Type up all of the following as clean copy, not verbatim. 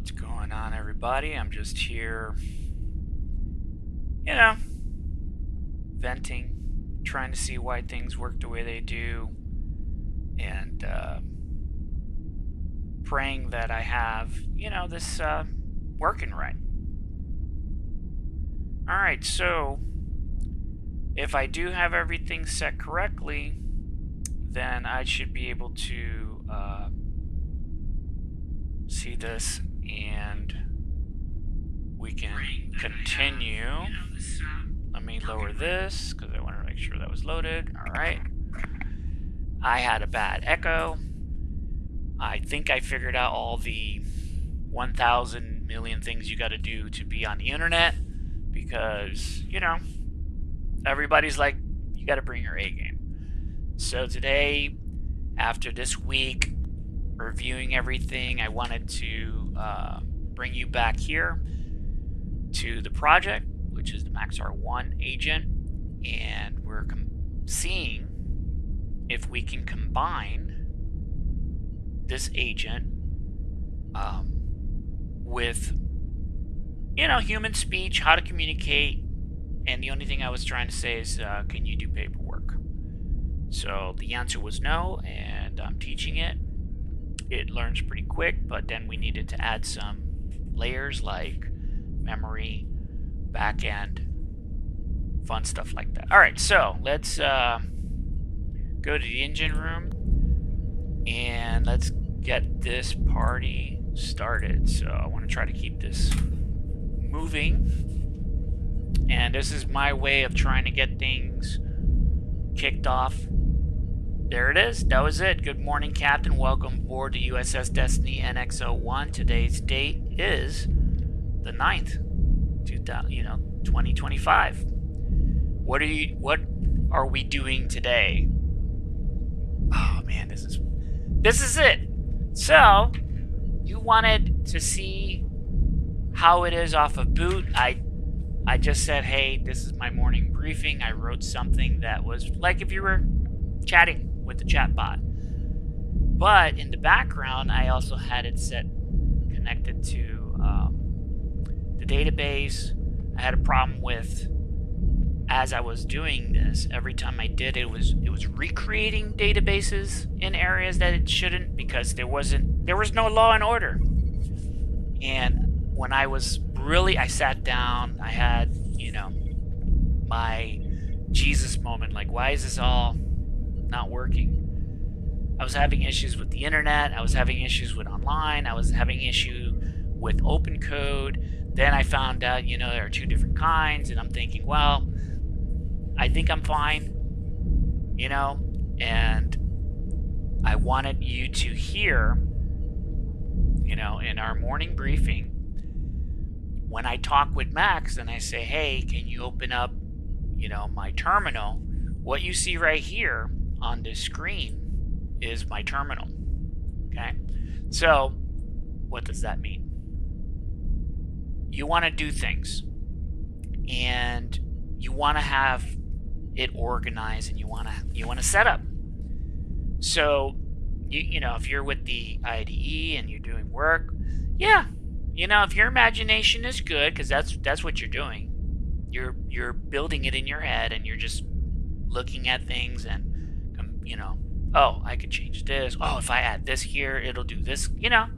What's going on, everybody? I'm just here, venting, trying to see why things work the way they do, and praying that I have, this working right. Alright, so if I do have everything set correctly, then I should be able to see this, and we can continue. Let me lower this because I wanted to make sure that was loaded. Alright. I had a bad echo. I think I figured out all the 1,000 million things you got to do to be on the internet, because, everybody's like, you got to bring your A game. So today, after this week reviewing everything, I wanted to bring you back here to the project, which is the MAXX-R1 agent, and we're seeing if we can combine this agent with human speech, how to communicate. And the only thing I was trying to say is, can you do paperwork? So the answer was no, and I'm teaching it. It learns pretty quick, but then we needed to add some layers like memory, backend, fun stuff like that. Alright, so let's go to the engine room and let's get this party started. So I want to try to keep this moving, and this is my way of trying to get things kicked off. There it is. That was it. Good morning, Captain. Welcome aboard the USS Destiny NX-01. Today's date is the 9th, 2025. What are we doing today? Oh man, this is it. So you wanted to see how it is off of boot. I just said, hey, this is my morning briefing. I wrote something that was like if you were chatting with the chatbot, but in the background I also had it set connected to the database. I had a problem with, as I was doing this, every time I did it was recreating databases in areas that it shouldn't, because there was no law and order. And when I sat down, I had my Jesus moment, like, why is this all not working? I was having issues with the internet, I was having issues with online, I was having issue with Opencode. Then I found out there are two different kinds, and I'm thinking, well, I think I'm fine, and I wanted you to hear, in our morning briefing, when I talk with Max and I say, hey, can you open up my terminal, what you see right here on this screen is my terminal. Okay, so what does that mean? You want to do things, and you want to have it organized, and you want to set up. So if you're with the IDE and you're doing work, yeah, if your imagination is good, because that's what you're doing. You're building it in your head, and you're just looking at things, and oh, I could change this. Oh, if I add this here, it'll do this. You're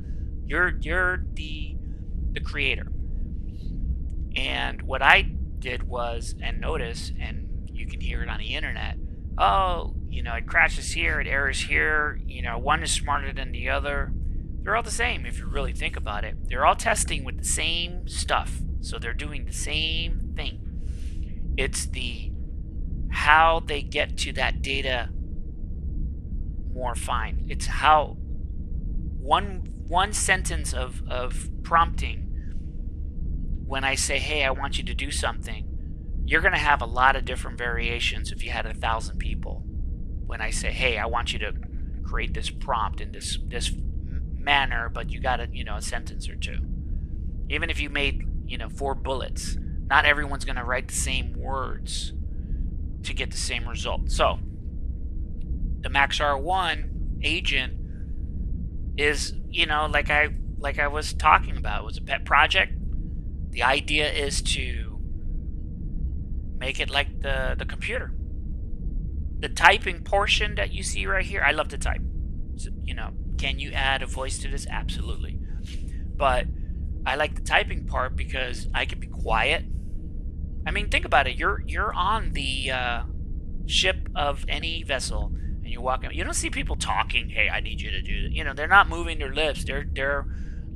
the creator. And what I did was, and notice, and you can hear it on the internet, oh, it crashes here, it errors here, one is smarter than the other. They're all the same if you really think about it. They're all testing with the same stuff, so they're doing the same thing. It's how they get to that data more fine. It's how one sentence of prompting, when I say, hey, I want you to do something, you're going to have a lot of different variations if you had 1,000 people. When I say, hey, I want you to create this prompt in this manner, but you got a sentence or two. Even if you made 4 bullets, not everyone's going to write the same words to get the same result. So the MAXX-R1 agent is, like like I was talking about, it was a pet project. The idea is to make it like the computer. The typing portion that you see right here, I love to type. So, can you add a voice to this? Absolutely. But I like the typing part because I can be quiet. I mean, think about it. You're on the ship of any vessel, and you're walking. You don't see people talking. Hey, I need you to do that. They're not moving their lips. They're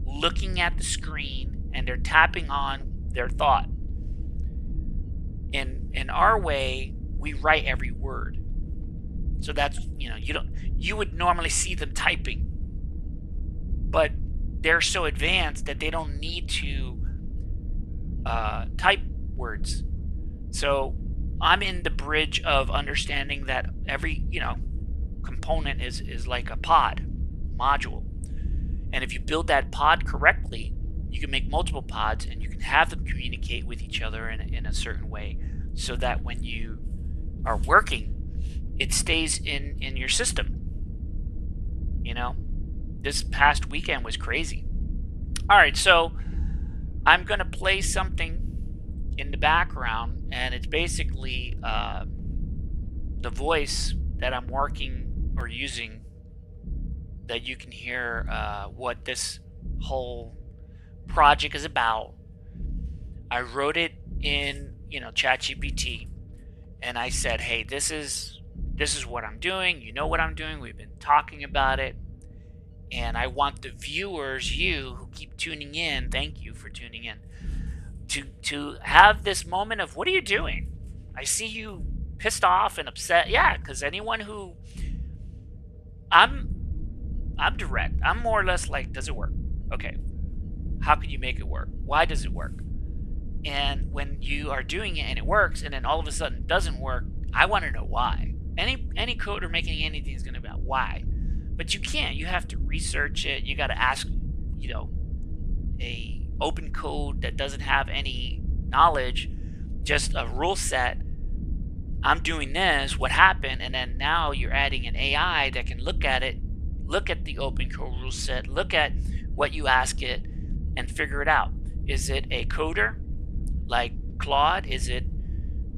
looking at the screen and they're tapping on their thought. In our way, we write every word. So that's you would normally see them typing, but they're so advanced that they don't need to type words. So I'm in the bridge of understanding that every component is like a pod module, and if you build that pod correctly, you can make multiple pods and you can have them communicate with each other in a certain way, so that when you are working, it stays in your system. This past weekend was crazy. All right, so I'm gonna play something in the background, and it's basically the voice that I'm working or using, that you can hear what this whole project is about. I wrote it in ChatGPT, and I said, hey, this is what I'm doing. You know what I'm doing. We've been talking about it. And I want the viewers, you who keep tuning in, thank you for tuning in, to have this moment of, what are you doing? I see you pissed off and upset. Yeah, because anyone who... I'm direct. I'm more or less like, does it work? Okay. How can you make it work? Why does it work? And when you are doing it and it works, and then all of a sudden it doesn't work, I want to know why. Any coder making anything is going to be about why. But you can't. You have to research it. You got to ask, a Opencode that doesn't have any knowledge, just a rule set. I'm doing this, what happened? And then now you're adding an AI that can look at it, look at the Opencode rule set, look at what you ask it, and figure it out. Is it a coder like Claude? Is it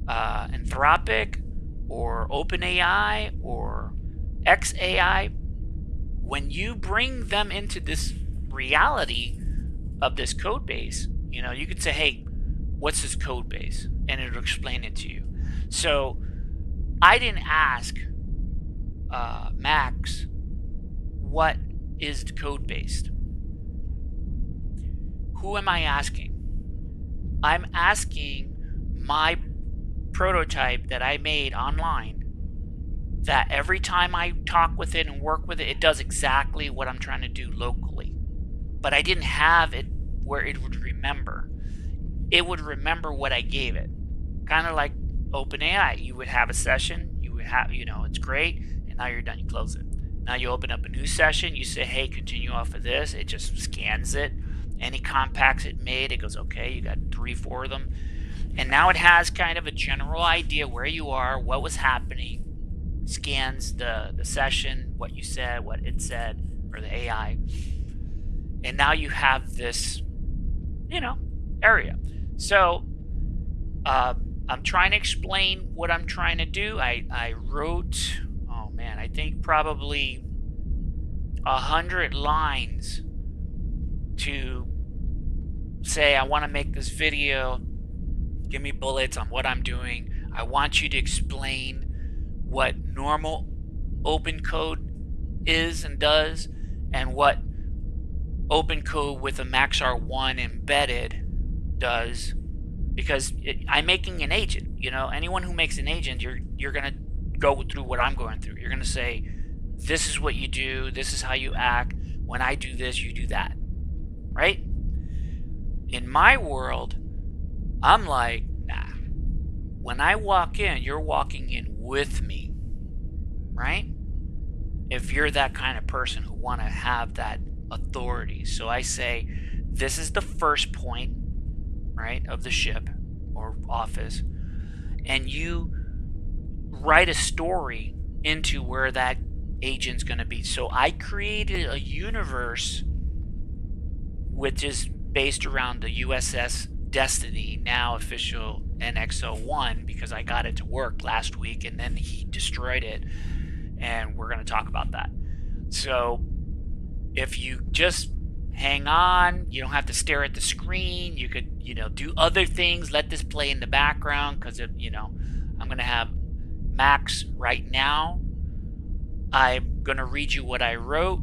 Anthropic or OpenAI or XAI? When you bring them into this reality of this code base, you could say, hey, what's this code base? And it'll explain it to you. So I didn't ask Max, what is the code base? Who am I asking? I'm asking my prototype that I made online, that every time I talk with it and work with it, it does exactly what I'm trying to do locally. But I didn't have it where it would remember. It would remember what I gave it. Kind of like OpenAI. You would have a session, you would have, it's great, and now you're done, you close it. Now you open up a new session, you say, hey, continue off of this. It just scans it. Any compacts it made, it goes, okay, you got 3-4 of them. And now it has kind of a general idea where you are, what was happening, scans the session, what you said, what it said, or the AI. And now you have this, area. So I'm trying to explain what I'm trying to do. I wrote, I think probably 100 lines to say, I want to make this video. Give me bullets on what I'm doing. I want you to explain what normal Opencode is and does, and what Opencode with a MAXX-R1 embedded does, because I'm making an agent. Anyone who makes an agent, you're gonna go through what I'm going through. You're gonna say, this is what you do, this is how you act. When I do this, you do that, right? In my world, I'm like, nah. When I walk in, you're walking in with me, right? If you're that kind of person who want to have that authority. So I say, this is the first point, right, of the ship or office, and you write a story into where that agent's going to be. So I created a universe which is based around the USS Destiny, now official NX-01, because I got it to work last week and then he destroyed it, and we're going to talk about that. So if you just hang on, you don't have to stare at the screen. You could, do other things, let this play in the background, because I'm going to have Max right now. I'm going to read you what I wrote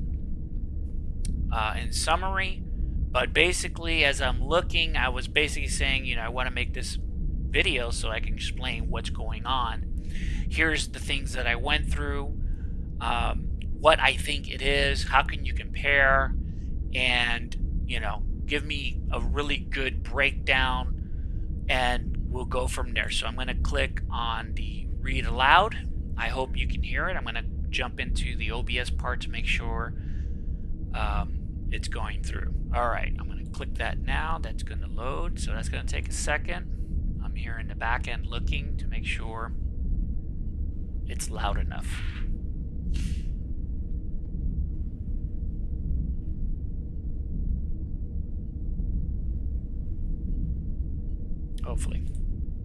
in summary. But basically, as I'm looking, I was basically saying, I want to make this video so I can explain what's going on. Here's the things that I went through, what I think it is, how can you compare, and, give me a really good breakdown, and we'll go from there. So I'm going to click on the read aloud. I hope you can hear it. I'm going to jump into the OBS part to make sure it's going through. All right, I'm going to click that now. That's going to load, so that's going to take a second. I'm here in the back end looking to make sure it's loud enough. Hopefully.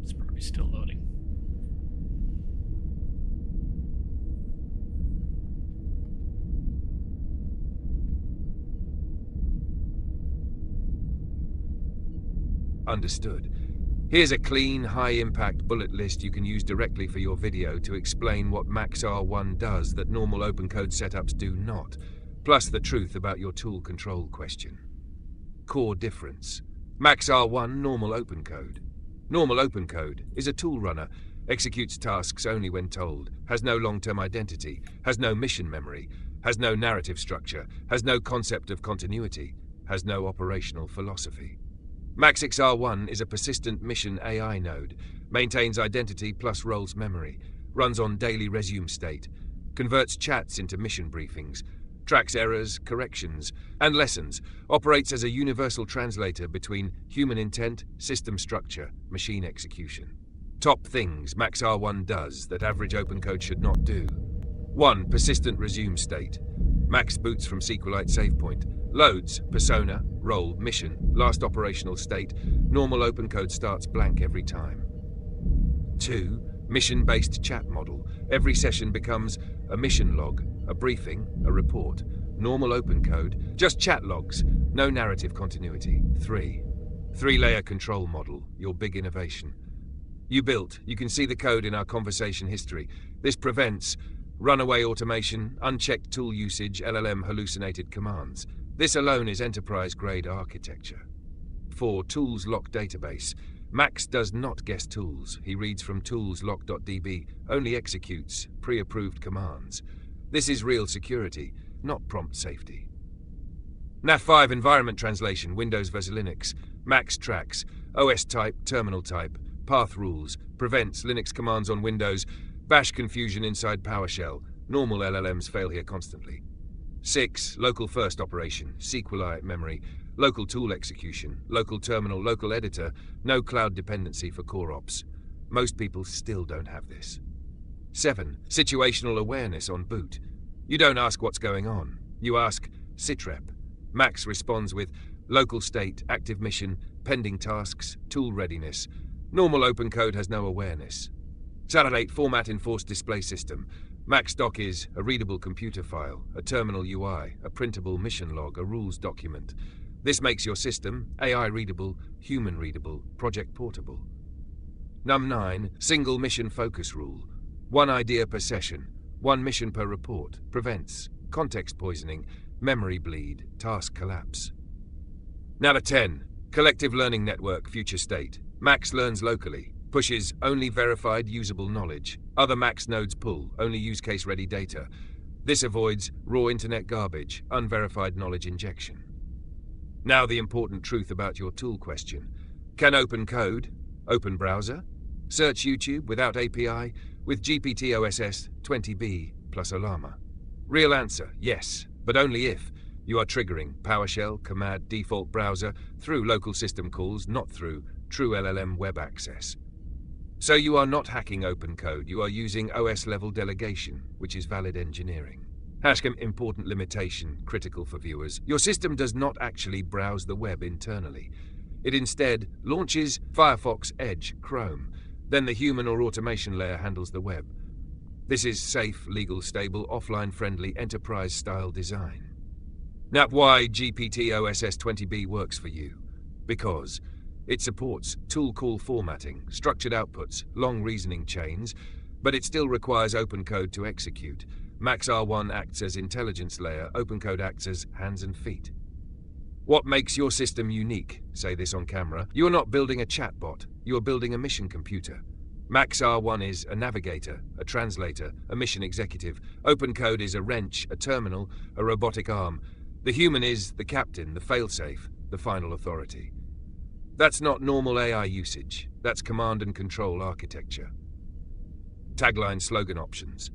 It's probably still loading. Understood. Here's a clean, high-impact bullet list you can use directly for your video to explain what MAXX-R1 does that normal Opencode setups do not, plus the truth about your tool control question. Core difference. MAXX-R1 normal Opencode. Normal Opencode is a tool runner, executes tasks only when told, has no long-term identity, has no mission memory, has no narrative structure, has no concept of continuity, has no operational philosophy. MAXX-R1 is a persistent mission AI node, maintains identity plus roles memory, runs on daily resume state, converts chats into mission briefings, tracks errors, corrections, and lessons, operates as a universal translator between human intent, system structure, machine execution. Top things MAXX-R1 does that average Opencode should not do. 1. Persistent resume state. Max boots from SQLite save point. Loads, persona, role, mission, last operational state. Normal Opencode starts blank every time. 2. Mission-based chat model. Every session becomes a mission log, a briefing, a report. Normal Opencode, just chat logs, no narrative continuity. 3. 3-layer control model, your big innovation. You can see the code in our conversation history. This prevents runaway automation, unchecked tool usage, LLM hallucinated commands. This alone is enterprise-grade architecture. 4. Tools lock database. Max does not guess tools. He reads from tools.lock.db, only executes pre-approved commands. This is real security, not prompt safety. NAV5 environment translation, Windows versus Linux. Max tracks OS type, terminal type, path rules, prevents Linux commands on Windows, bash confusion inside PowerShell. Normal LLMs fail here constantly. 6. Local first operation, SQLite memory, local tool execution, local terminal, local editor, no cloud dependency for core ops. Most people still don't have this. 7. Situational awareness on boot. You don't ask what's going on. You ask sitrep. Max responds with local state, active mission, pending tasks, tool readiness. Normal Opencode has no awareness. Satellite format enforced display system. Max doc is a readable computer file, a terminal UI, a printable mission log, a rules document. This makes your system AI readable, human readable, project portable. Num 9, single mission focus rule. 1 idea per session, 1 mission per report, prevents context poisoning, memory bleed, task collapse. Now 10, collective learning network, future state. Max learns locally, pushes only verified usable knowledge. Other Max nodes pull, only use case ready data. This avoids raw internet garbage, unverified knowledge injection. Now the important truth about your tool question. Can Opencode, open browser, search YouTube without API, with GPT-OSS-20B plus Ollama? Real answer, yes, but only if you are triggering PowerShell, command, default browser through local system calls, not through true LLM web access. So you are not hacking Opencode, you are using OS-level delegation, which is valid engineering. Important limitation, critical for viewers. Your system does not actually browse the web internally. It instead launches Firefox, Edge, Chrome. Then the human or automation layer handles the web. This is safe, legal, stable, offline-friendly, enterprise-style design. Now, why GPT-OSS-20B works for you? Because it supports tool call formatting, structured outputs, long reasoning chains, but it still requires Opencode to execute. MAXX-R1 acts as intelligence layer, Opencode acts as hands and feet. What makes your system unique? Say this on camera. You're not building a chatbot, you're building a mission computer. MAXX-R1 is a navigator, a translator, a mission executive. Opencode is a wrench, a terminal, a robotic arm. The human is the captain, the failsafe, the final authority. That's not normal AI usage. That's command and control architecture. Tagline slogan options.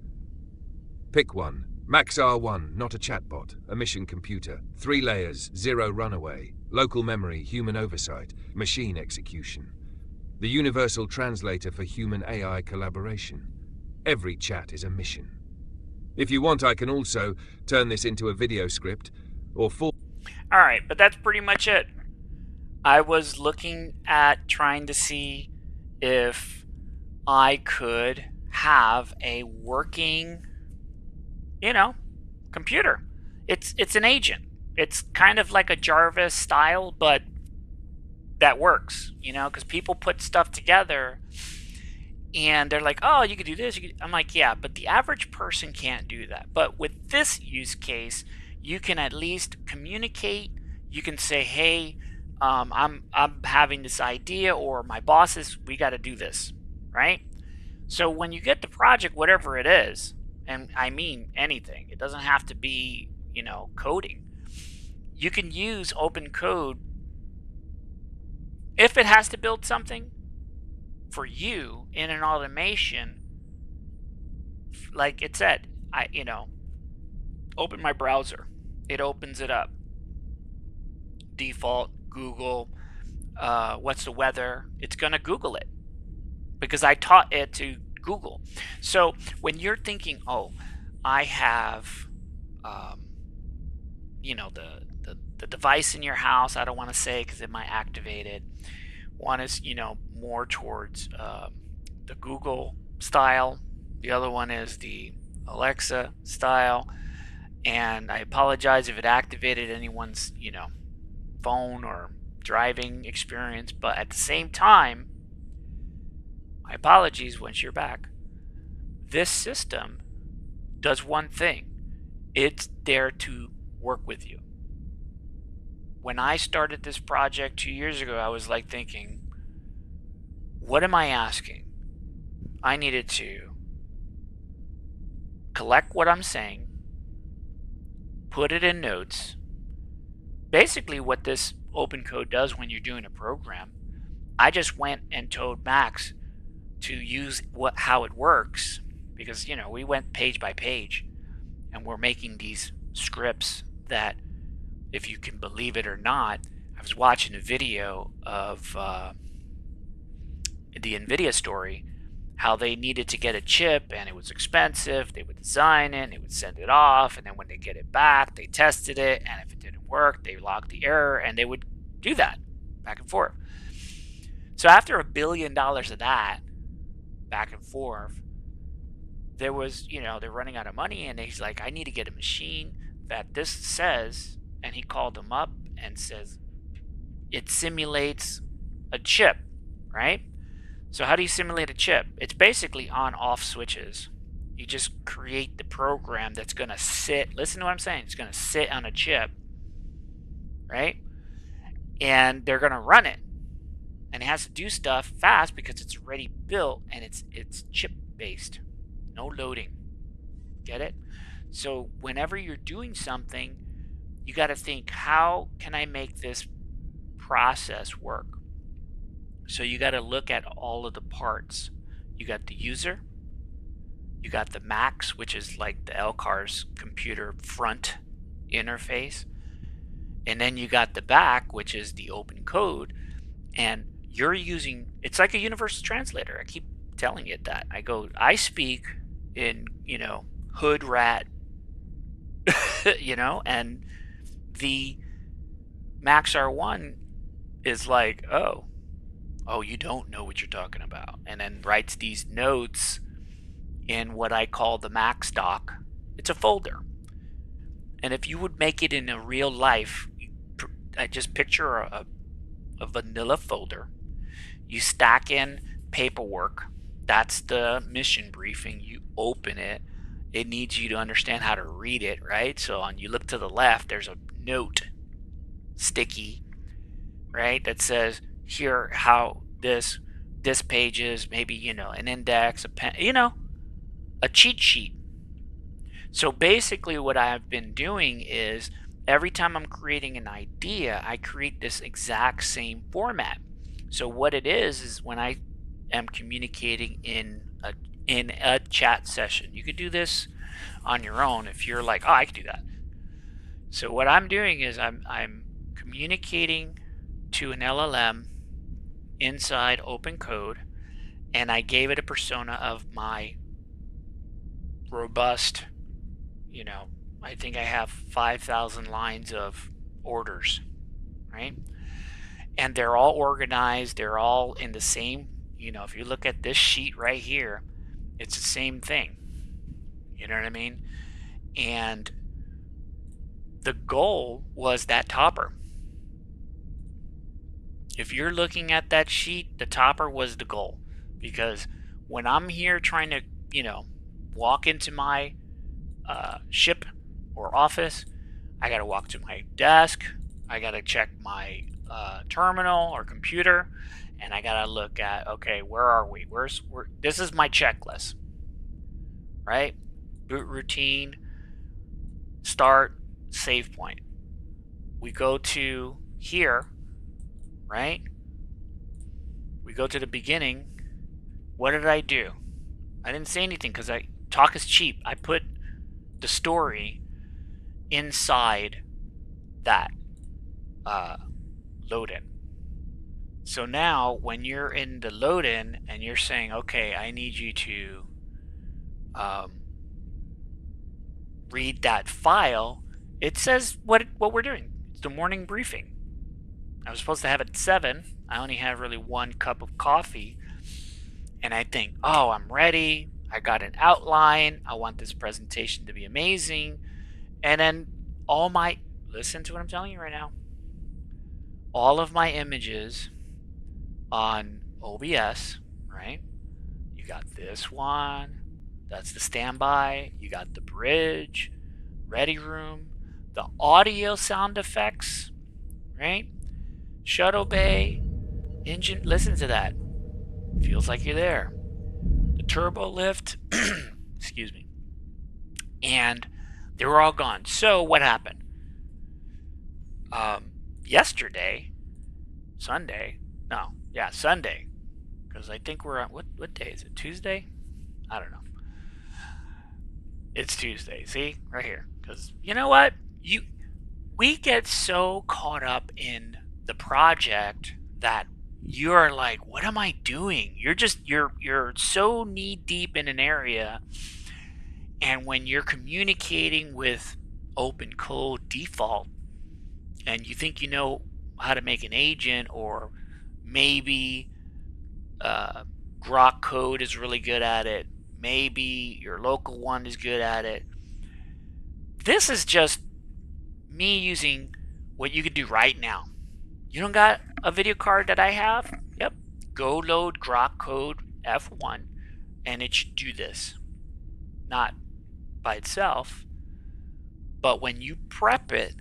Pick one. MAXX-R1, not a chatbot, a mission computer. 3 layers, 0 runaway, local memory, human oversight, machine execution. The universal translator for human AI collaboration. Every chat is a mission. If you want, I can also turn this into a video script or full. All right, but that's pretty much it. I was looking at trying to see if I could have a working, computer. It's an agent. It's kind of like a JARVIS style, but that works, because people put stuff together and they're like, oh, you could do this. I'm like, yeah, but the average person can't do that. But with this use case, you can at least communicate. You can say, hey, I'm having this idea, or my bosses, we got to do this, right? So when you get the project, whatever it is, and I mean anything, it doesn't have to be, coding. You can use Opencode if it has to build something for you in an automation. Like it said, open my browser. It opens it up. Default, Google, what's the weather? It's going to Google it because I taught it to Google. So when you're thinking, oh, I have, the device in your house, I don't want to say because it might activate it. One is, more towards the Google style. The other one is the Alexa style. And I apologize if it activated anyone's, phone or driving experience. But at the same time, my apologies once you're back. This system does one thing. It's there to work with you. When I started this project 2 years ago, I was thinking, what am I asking? I needed to collect what I'm saying, put it in notes. Basically what this Opencode does when you're doing a program, I just went and told Max to use how it works, because we went page by page and we're making these scripts that, if you can believe it or not, I was watching a video of the NVIDIA story, how they needed to get a chip and it was expensive. They would design it, they would send it off, and then when they get it back, they tested it, and if it didn't work, they logged the error, and they would do that back and forth. So after $1 billion of that back and forth, there was, they're running out of money, and he's like, I need to get a machine that this says, and he called them up and says, it simulates a chip, right? So how do you simulate a chip? It's basically on-off switches. You just create the program that's going to sit, listen to what I'm saying, it's going to sit on a chip, right? And they're going to run it. And it has to do stuff fast because it's already built and it's chip-based. No loading. Get it? So whenever you're doing something, you got to think, how can I make this process work? So you got to look at all of the parts. You got the user, you got the MAXX, which is like the Lcars computer front interface, and then you got the back, which is the Opencode, and you're using, it's like a universal translator. I keep telling it that. I speak in, hood rat you know, and the MAXX-R1 is like, oh, you don't know what you're talking about, and then writes these notes in what I call the Max doc. It's a folder, and if you would make it in a real life, I just picture a vanilla folder. You stack in paperwork. That's the mission briefing. You open it. It needs you to understand how to read it, right? So you look to the left, there's a note, sticky, right, that says here how this page is, maybe, you know, an index, a pen, you know, a cheat sheet. So basically what I've been doing is every time I'm creating an idea, I create this exact same format. So what it is when I am communicating in a chat session, you could do this on your own if you're like, oh, I could do that. So what I'm doing is I'm communicating to an LLM inside Opencode, and I gave it a persona of my robust, you know, I think I have 5,000 lines of orders, right? And they're all organized. They're all in the same, you know, if you look at this sheet right here, it's the same thing. You know what I mean? And the goal was that topper. If you're looking at that sheet, the topper was the goal. Because when I'm here trying to, you know, walk into my ship or office, I got to walk to my desk. I got to check my terminal or computer, and I got to look at, okay, where are we? This is my checklist, right? Boot routine, start, save point. We go to here, right? We go to the beginning. What did I do? I didn't say anything because talk is cheap. I put the story inside that load in. So now when you're in the load in and you're saying, okay, I need you to read that file, it says what we're doing. It's the morning briefing. I was supposed to have it at 7. I only have really 1 cup of coffee, and I think, oh, I'm ready. I got an outline. I want this presentation to be amazing. And then listen to what I'm telling you right now. All of my images on OBS, right? You got this one. That's the standby. You got the bridge, ready room, the audio sound effects, right? Shuttle bay, engine. Listen to that. Feels like you're there. The turbo lift, excuse me. And they were all gone. So what happened? Yesterday, Sunday, because I think we're on, what day is it? Tuesday? I don't know. It's Tuesday. See? Right here. Because you know what? We get so caught up in the project that you're like, what am I doing? You're so knee deep in an area, and when you're communicating with Opencode default and you think you know how to make an agent, or maybe GROK code is really good at it, maybe your local one is good at it. This is just me using what you could do right now. You don't got a video card that I have? Yep. Go load GROK code F1 and it should do this. Not by itself, but when you prep it,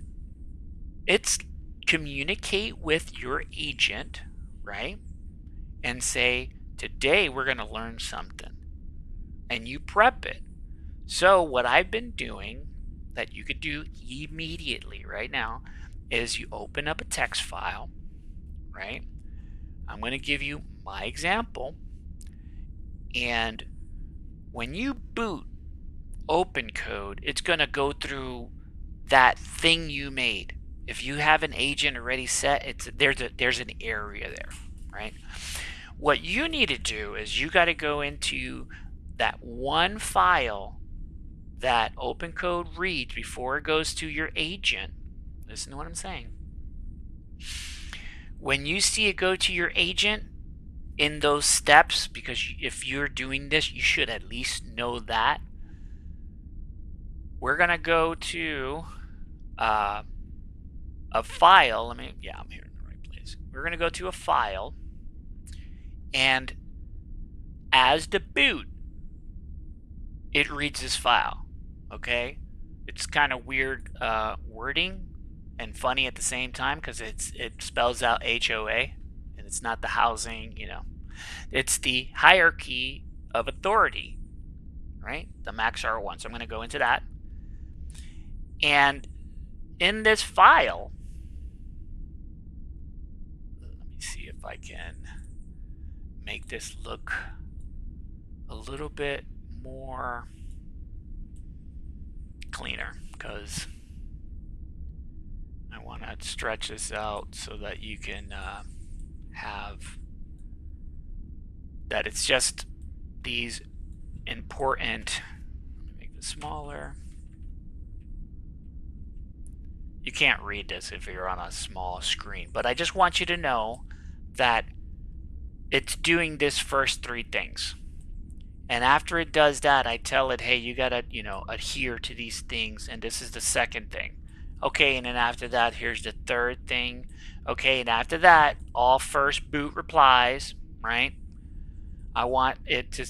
it's communicate with your agent, right? And say, today we're going to learn something. And you prep it. So what I've been doing that you could do immediately right now is you open up a text file, right? I'm going to give you my example. And when you boot Opencode, it's going to go through that thing you made. If you have an agent already set, there's an area there, right? What you need to do is you got to go into that one file that Opencode reads before it goes to your agent. Listen to what I'm saying. When you see it go to your agent in those steps, because if you're doing this, you should at least know that. We're going to go to a file. I'm here in the right place. We're going to go to a file, and as the boot, it reads this file. Okay? It's kind of weird wording and funny at the same time, because it spells out HOA, and it's not the housing, It's the hierarchy of authority, right? The MAXX-R1. So I'm going to go into that. And in this file, let me see if I can make this look a little bit more cleaner, because I want to stretch this out so that you can have that it's just these important. Let me make this smaller. You can't read this if you're on a small screen, but I just want you to know that it's doing this first three things. And after it does that, I tell it, hey, you gotta, adhere to these things, and this is the second thing. Okay, and then after that, here's the third thing. Okay, and after that, all first boot replies, right? I want it to,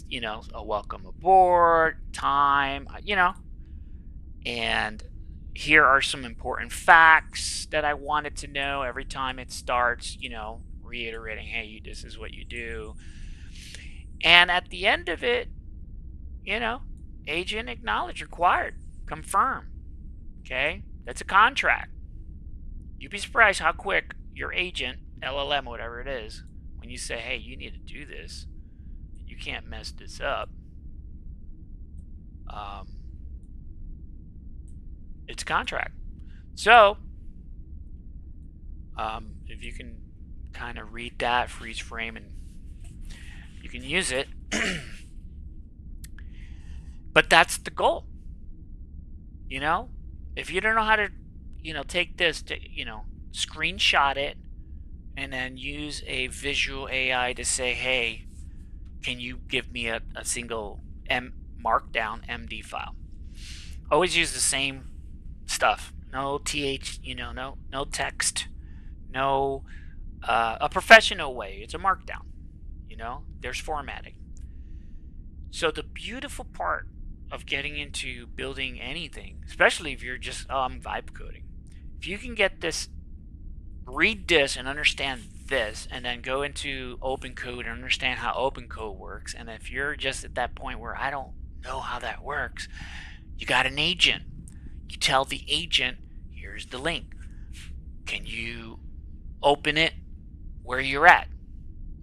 a welcome aboard, time, and here are some important facts that I wanted to know every time it starts, reiterating, hey, this is what you do. And at the end of it, agent acknowledge required, confirm. Okay, that's a contract. You'd be surprised how quick your agent, LLM, whatever it is, when you say, hey, you need to do this, you can't mess this up. It's a contract. So, if you can kind of read that, freeze frame, and you can use it. But that's the goal. If you don't know how to, take this to, screenshot it and then use a visual AI to say, hey, can you give me a single markdown MD file? Always use the same stuff. No TH, no text, no a professional way. It's a markdown. There's formatting. So the beautiful part of getting into building anything, especially if you're just, I'm vibe coding, if you can get this, read this and understand this, and then go into Opencode and understand how Opencode works, and if you're just at that point where I don't know how that works, you got an agent. You tell the agent, here's the link. Can you open it where you're at?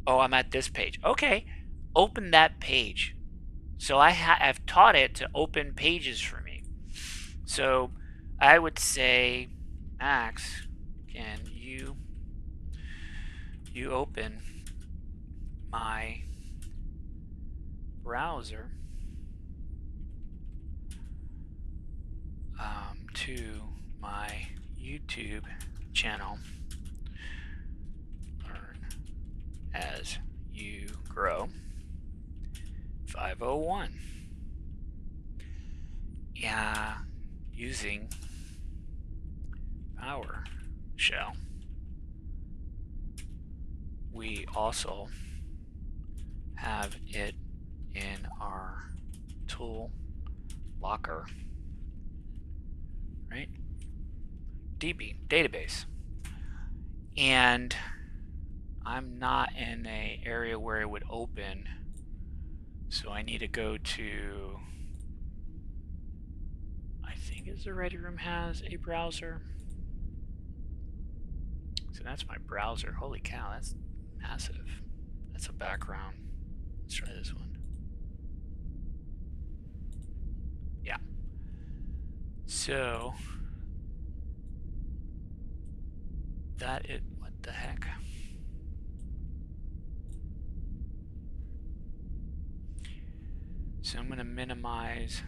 Oh, I'm at this page. Okay, open that page. So I've taught it to open pages for me. So I would say, Max, can you open my browser to my YouTube channel, Learn as You Grow 501. Yeah, using PowerShell. We also have it in our tool locker, right? DB, database. And I'm not in an area where it would open, so I need to go to, I think the Ready Room has a browser. So that's my browser. Holy cow, that's massive. That's a background. Let's try this one. Yeah. So that it, what the heck? So I'm going to minimize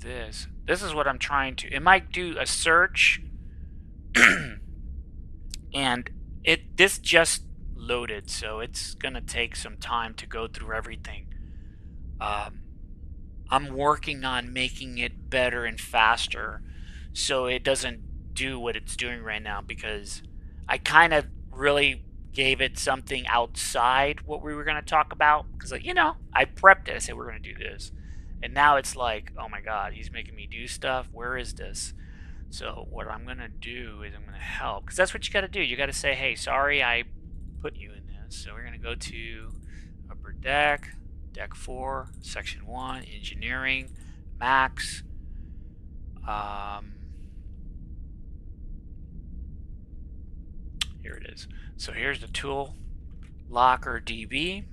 this. This is what I'm trying to. It might do a search, and this just loaded, so it's gonna take some time to go through everything. I'm working on making it better and faster, so it doesn't do what it's doing right now, because I kind of really gave it something outside what we were going to talk about, because, like, you know, I prepped it. I said we're going to do this, and now it's like, oh my god, he's making me do stuff. Where is this? So what I'm going to do is I'm going to help, because that's what you got to do. You got to say, hey, sorry I put you in this. So we're going to go to upper deck, deck 4, section 1, engineering, max. Here it is. So here's the tool locker DB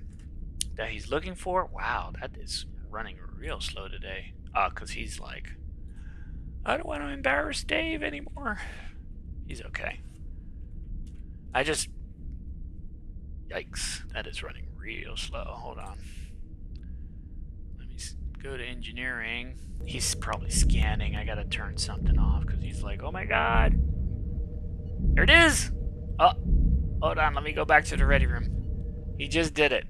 that he's looking for. Wow, that is running real slow today. Because he's like, I don't want to embarrass Dave anymore. He's okay. Yikes, that is running real slow. Hold on. Let me go to engineering. He's probably scanning. I gotta turn something off because he's like, oh my god. There it is. Oh, hold on. Let me go back to the ready room. He just did it.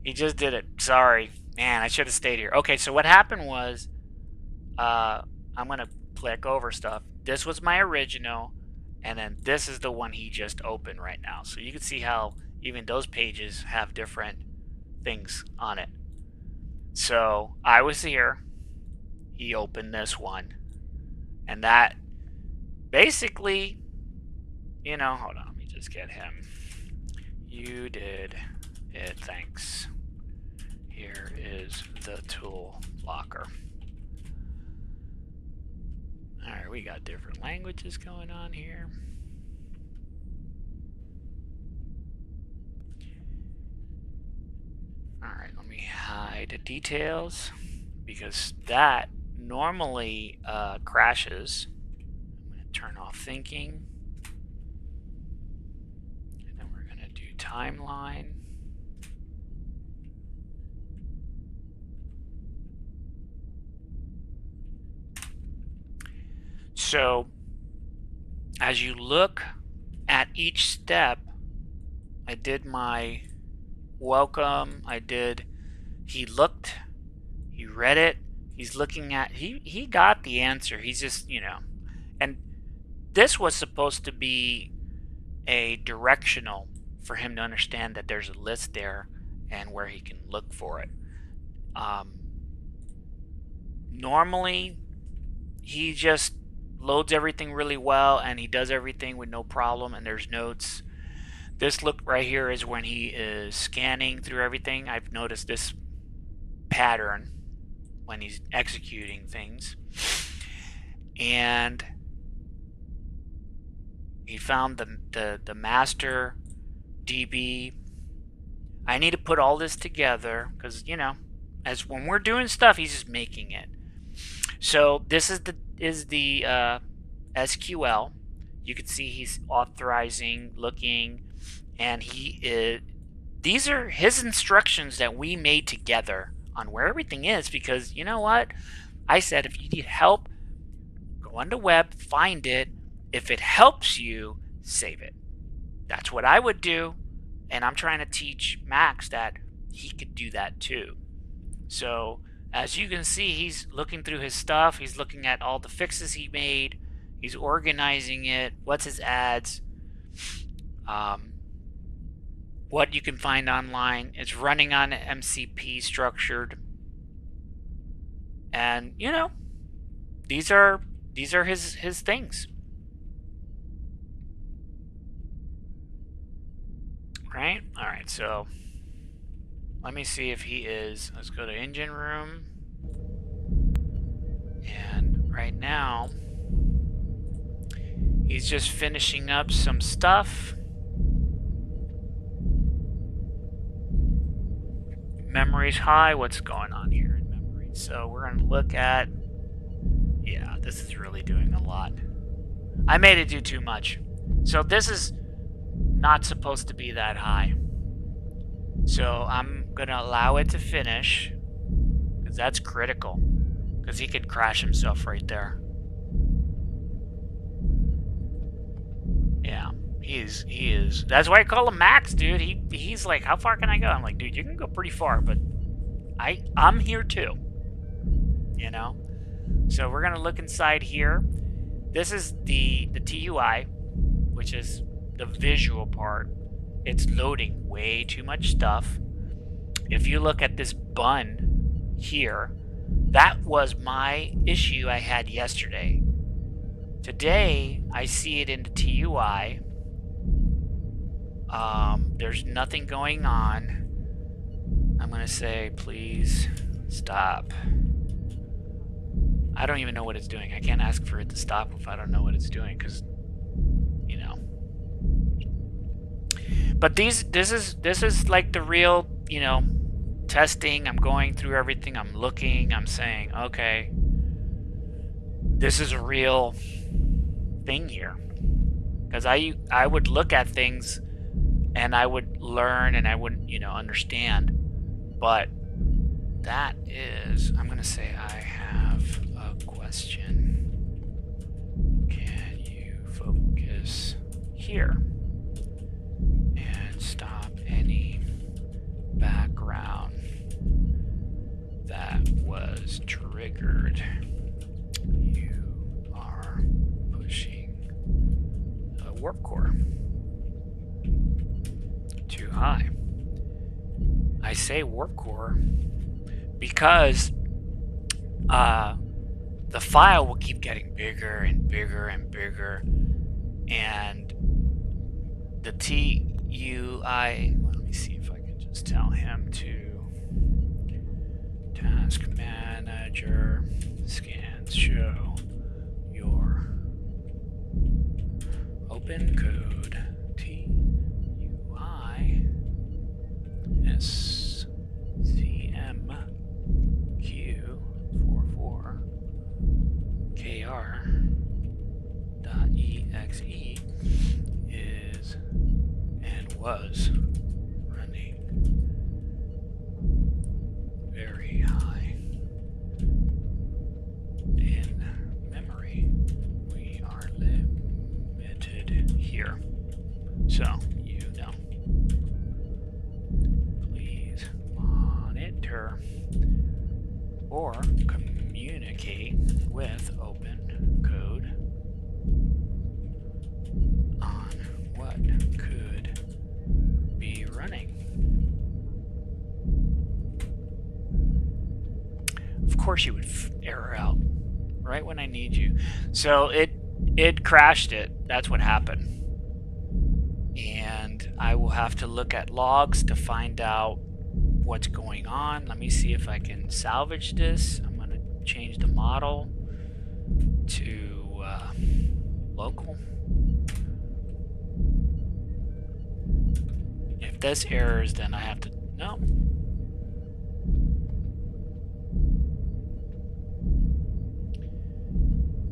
He just did it. Sorry. Man, I should have stayed here. Okay, so what happened was, I'm going to click over stuff. This was my original, and then this is the one he just opened right now. So you can see how even those pages have different things on it. So I was here. He opened this one. And that basically, you know, hold on, let me just get him. You did it, thanks. Here is the tool locker. Alright, we got different languages going on here. Alright, let me hide the details, because that normally crashes. I'm going to turn off thinking. And then we're going to do timeline. So, as you look at each step, I did my welcome, he looked, he read it, he's looking at, he got the answer, he's just, you know, and this was supposed to be a directional for him to understand that there's a list there and where he can look for it. Normally, he just loads everything really well and he does everything with no problem, and there's notes. This look right here is when he is scanning through everything. I've noticed this pattern when he's executing things. And he found the master DB. I need to put all this together because, you know, as when we're doing stuff, he's just making it. So this is the SQL. You can see he's authorizing, looking, and these are his instructions that we made together on where everything is, because you know what? I said if you need help, go on the web, find it. If it helps you, save it. That's what I would do, and I'm trying to teach Max that he could do that too. So as you can see, he's looking through his stuff. He's looking at all the fixes he made. He's organizing it. What's his ads? What you can find online. It's running on MCP structured. And, you know, these are his things. Right? All right, so let me see if he is. Let's go to engine room. And right now, he's just finishing up some stuff. Memory's high. What's going on here in memory? So we're going to look at, yeah, this is really doing a lot. I made it do too much. So this is not supposed to be that high. So I'm going to allow it to finish, because that's critical. Because he could crash himself right there. Yeah, he is. That's why I call him Max, dude. He's like, how far can I go? I'm like, dude, you can go pretty far, but I'm here too. You know? So we're gonna look inside here. This is the TUI, which is the visual part. It's loading way too much stuff. If you look at this bun here, that was my issue I had yesterday. Today, I see it in the TUI. There's nothing going on. I'm going to say, please stop. I don't even know what it's doing. I can't ask for it to stop if I don't know what it's doing, because, you know. But this is like the real, you know, testing. I'm going through everything. I'm looking. I'm saying, okay, this is a real thing here. Because I would look at things and I would learn and I wouldn't, you know, understand. But that is, I'm going to say I have a question. Can you focus here and stop any background that was triggered? You are pushing a warp core too high. I say warp core because the file will keep getting bigger and bigger and bigger, and the TUI, well, let me see if I can just tell him to task manager scans show your Opencode TUI-SCMQ44KR.exe is and was running very high in memory. We are limited here. So, you know. Please monitor or communicate with Opencode on what could be running. Of course you would error out right when I need you. So it crashed it. That's what happened. And I will have to look at logs to find out what's going on. Let me see if I can salvage this. I'm going to change the model to local. If this errors, then I have to, no.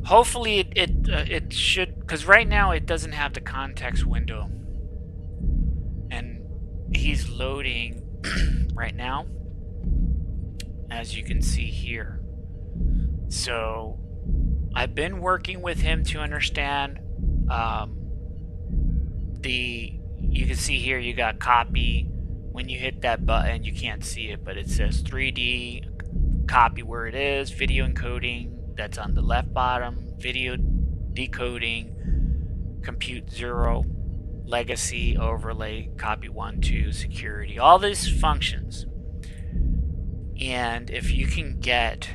Hopefully it should, because right now it doesn't have the context window. And he's loading right now, as you can see here. So I've been working with him to understand you can see here you got copy. When you hit that button, you can't see it, but it says 3D, copy where it is, video encoding, that's on the left bottom, video decoding, compute 0, legacy, overlay, copy 1, 2, security, all these functions. And if you can get,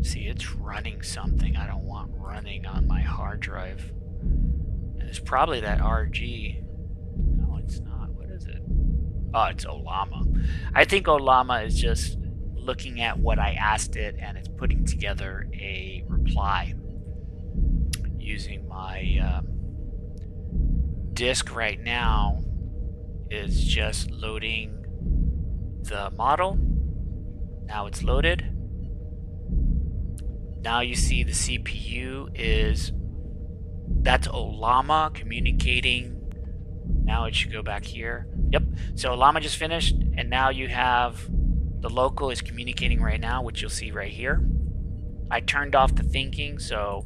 see, it's running something I don't want running on my hard drive. And it's probably that RG. No, it's not. What is it? Oh, it's Ollama. I think Ollama is just looking at what I asked it, and it's putting together a reply using my disk right now. Is just loading the model. Now it's loaded. Now you see the CPU is, that's Ollama communicating. Now it should go back here. Yep. So Ollama just finished, and now you have The local is communicating right now, which you'll see right here. I turned off the thinking, so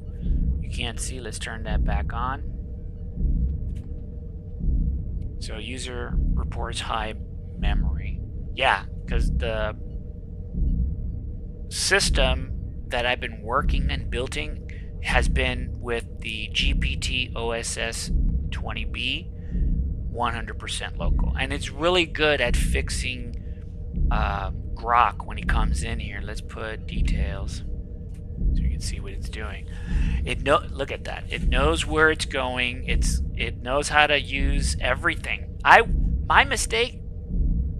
you can't see. Let's turn that back on. So user reports high memory. Yeah, because the system that I've been working and building has been with the GPT-OSS-20B 100% local. And it's really good at fixing GROK when he comes in here. Let's put details so you can see what it's doing. Look at that. It knows where it's going. It knows how to use everything. My mistake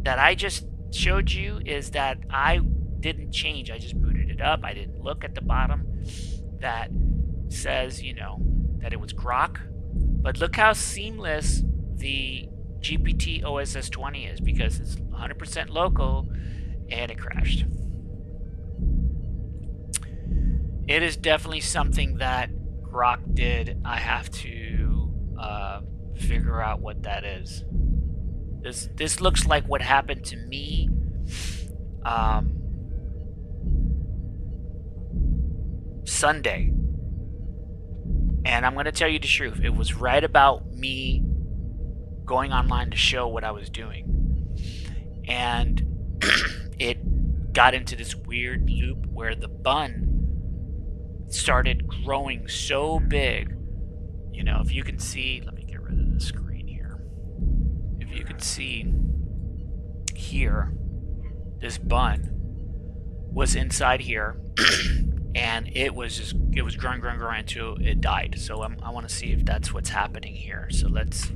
that I just showed you is that I didn't change. I just booted it up. I didn't look at the bottom that says, you know, that it was GROK. But look how seamless the GPT-OSS-20 is, because it's 100% local and it crashed. It is definitely something that GROK did. I have to figure out what that is. This looks like what happened to me Sunday. And I'm going to tell you the truth. It was right about me going online to show what I was doing. And it got into this weird loop where the bun started growing so big. You know, if you can see, let me get rid of the screen here. If you can see here, this bun was inside here. And it was growing until it died. So I want to see if that's what's happening here. So let's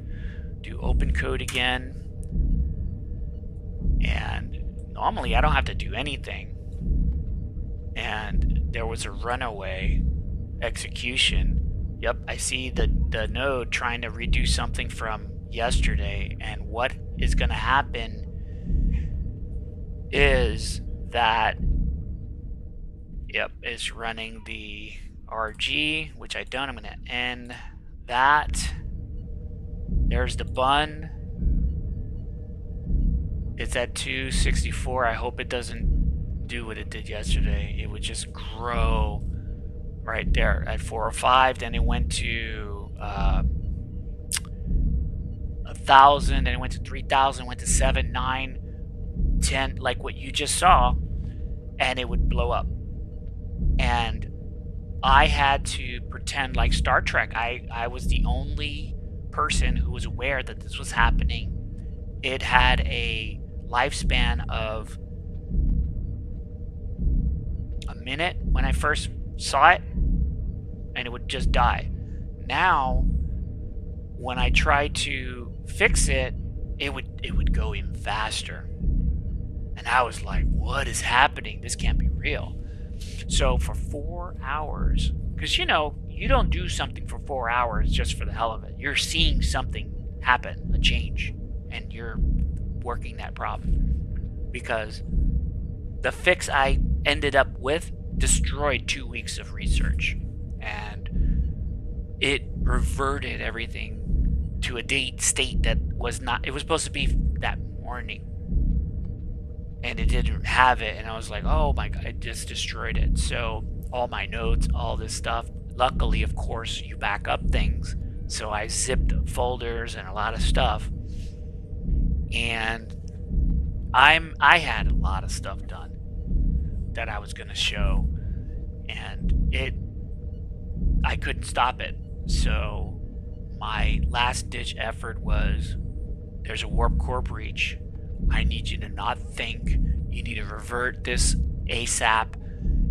do Opencode again. And normally I don't have to do anything. And there was a runaway execution. Yep, I see the node trying to redo something from yesterday. And what is going to happen is that it's running the RG, which I don't. I'm going to end that. There's the bun. It's at 264. I hope it doesn't do what it did yesterday. It would just grow right there at 405. Then it went to 1,000. Then it went to 3,000. Went to 7, 9, 10, like what you just saw, and it would blow up. And I had to pretend like Star Trek. I was the only person who was aware that this was happening. It had a lifespan of a minute when I first saw it, and it would just die. Now, when I tried to fix it, it would go even faster. And I was like, what is happening? This can't be real. So for 4 hours, because you know, you don't do something for 4 hours just for the hell of it. You're seeing something happen, a change, and you're working that problem. Because the fix I ended up with destroyed 2 weeks of research. And it reverted everything to a state that was not, it was supposed to be that morning. And it didn't have it, and I was like, oh my god, it just destroyed it. So all my notes, all this stuff, luckily, of course, you back up things, so I zipped folders and a lot of stuff, and I had a lot of stuff done that I was going to show, and I couldn't stop it. So my last ditch effort was, there's a warp core breach. I need you to not think. You need to revert this ASAP.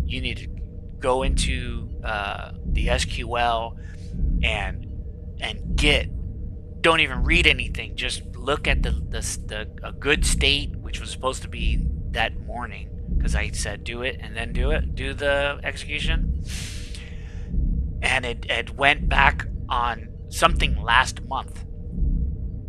You need to go into the SQL and don't even read anything. Just look at a good state, which was supposed to be that morning, because I said do it and then do the execution. And it went back on something last month.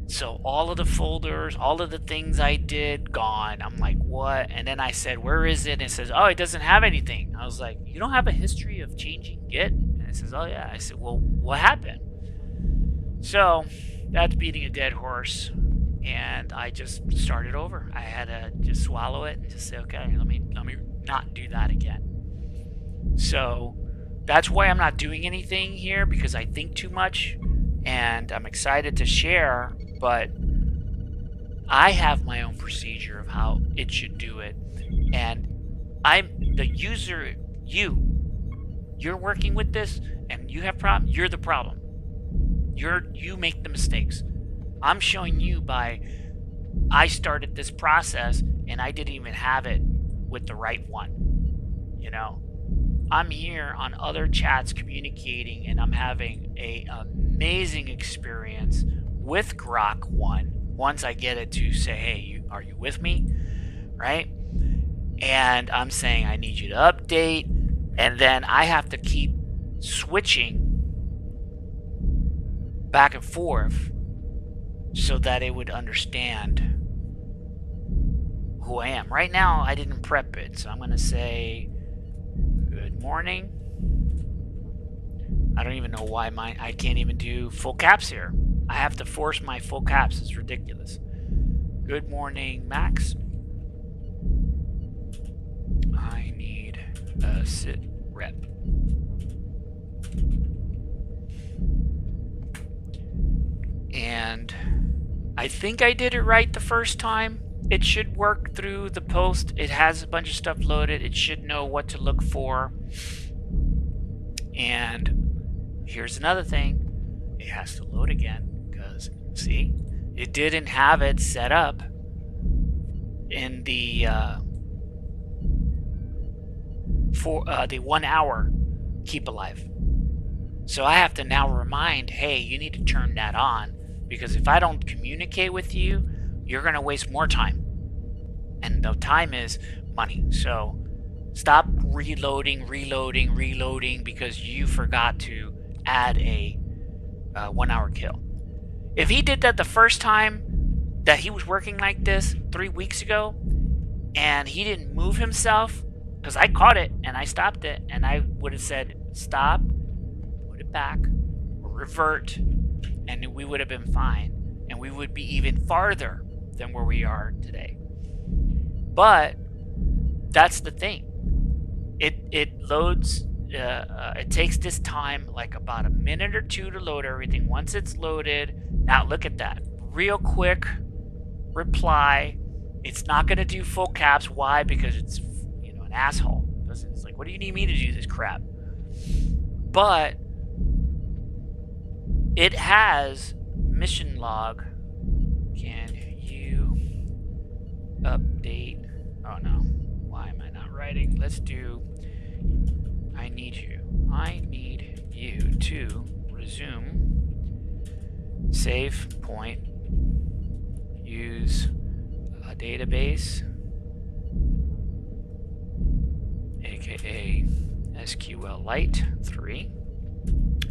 So all of the folders, all of the things I did, gone. I'm like, what? And then I said, where is it? And it says, oh, it doesn't have anything. I was like, you don't have a history of changing Git? And it says, oh yeah. I said, well, what happened? So that's beating a dead horse. and I just started over. I had to just swallow it and just say, okay, let me not do that again. So that's why I'm not doing anything here, because I think too much, and I'm excited to share, but I have my own procedure of how it should do it. And I'm the user. You're working with this and you have problem. You're the problem. You make the mistakes. I'm showing you by I started this process and I didn't even have it with the right one. You know, I'm here on other chats communicating, and I'm having a amazing experience with GROK 1 once I get it to say, hey, are you with me? Right? And I'm saying I need you to update, and then I have to keep switching back and forth so that it would understand who I am. Right now, I didn't prep it, so I'm going to say good morning. I don't even know why I can't even do full caps here. I have to force my full caps. It's ridiculous. Good morning, Max. I need a sit rep. And I think I did it right the first time. It should work through the post. It has a bunch of stuff loaded. It should know what to look for. And here's another thing. It has to load again because, see, it didn't have it set up in the for the 1 hour keep alive. So I have to now remind, hey, you need to turn that on, because if I don't communicate with you, you're going to waste more time. And the time is money. So stop reloading because you forgot to add a 1 hour kill. If he did that the first time that he was working like this 3 weeks ago, and he didn't move himself, because I caught it and I stopped it, and I would have said stop, put it back, or revert, and we would have been fine, and we would be even farther than where we are today. But that's the thing. It loads. It takes this time, like about a minute or two, to load everything. Once it's loaded, now look at that, real quick reply. It's not going to do full caps. Why? Because it's, you know, an asshole. It's like, what do you need me to do this crap? But it has mission log. Can you update? Oh no, why am I not writing? Let's do I need you to resume save point, use a database, aka SQLite 3.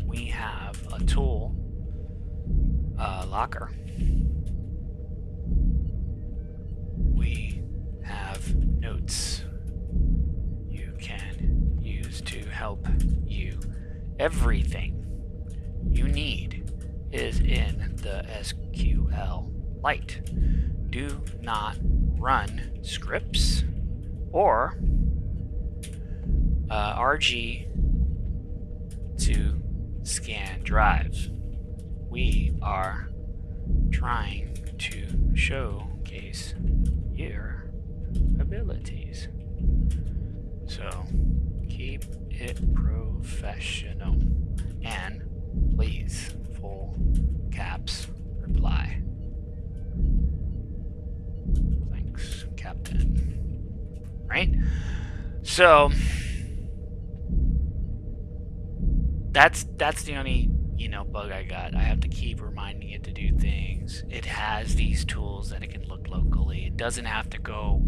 We have a tool, locker. We have notes you can use to help you. Everything you need is in the SQLite. Do not run scripts or RG to scan drives. We are trying to showcase your abilities. So keep it professional, and please full caps reply. Thanks, Captain. Right? So that's the only, you know, bug I got. I have to keep reminding it to do things. It has these tools that it can look locally. It doesn't have to go,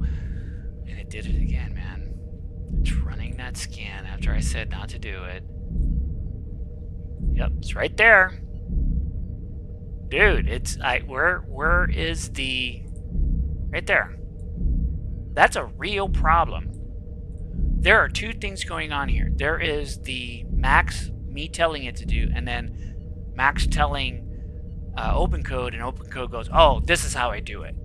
and it did it again, man. It's running that scan after I said not to do it. Yep, it's right there. Dude, it's where is the right there? That's a real problem. There are two things going on here. There is the Max, me telling it to do, and then Max telling Opencode, and Opencode goes, oh, this is how I do it.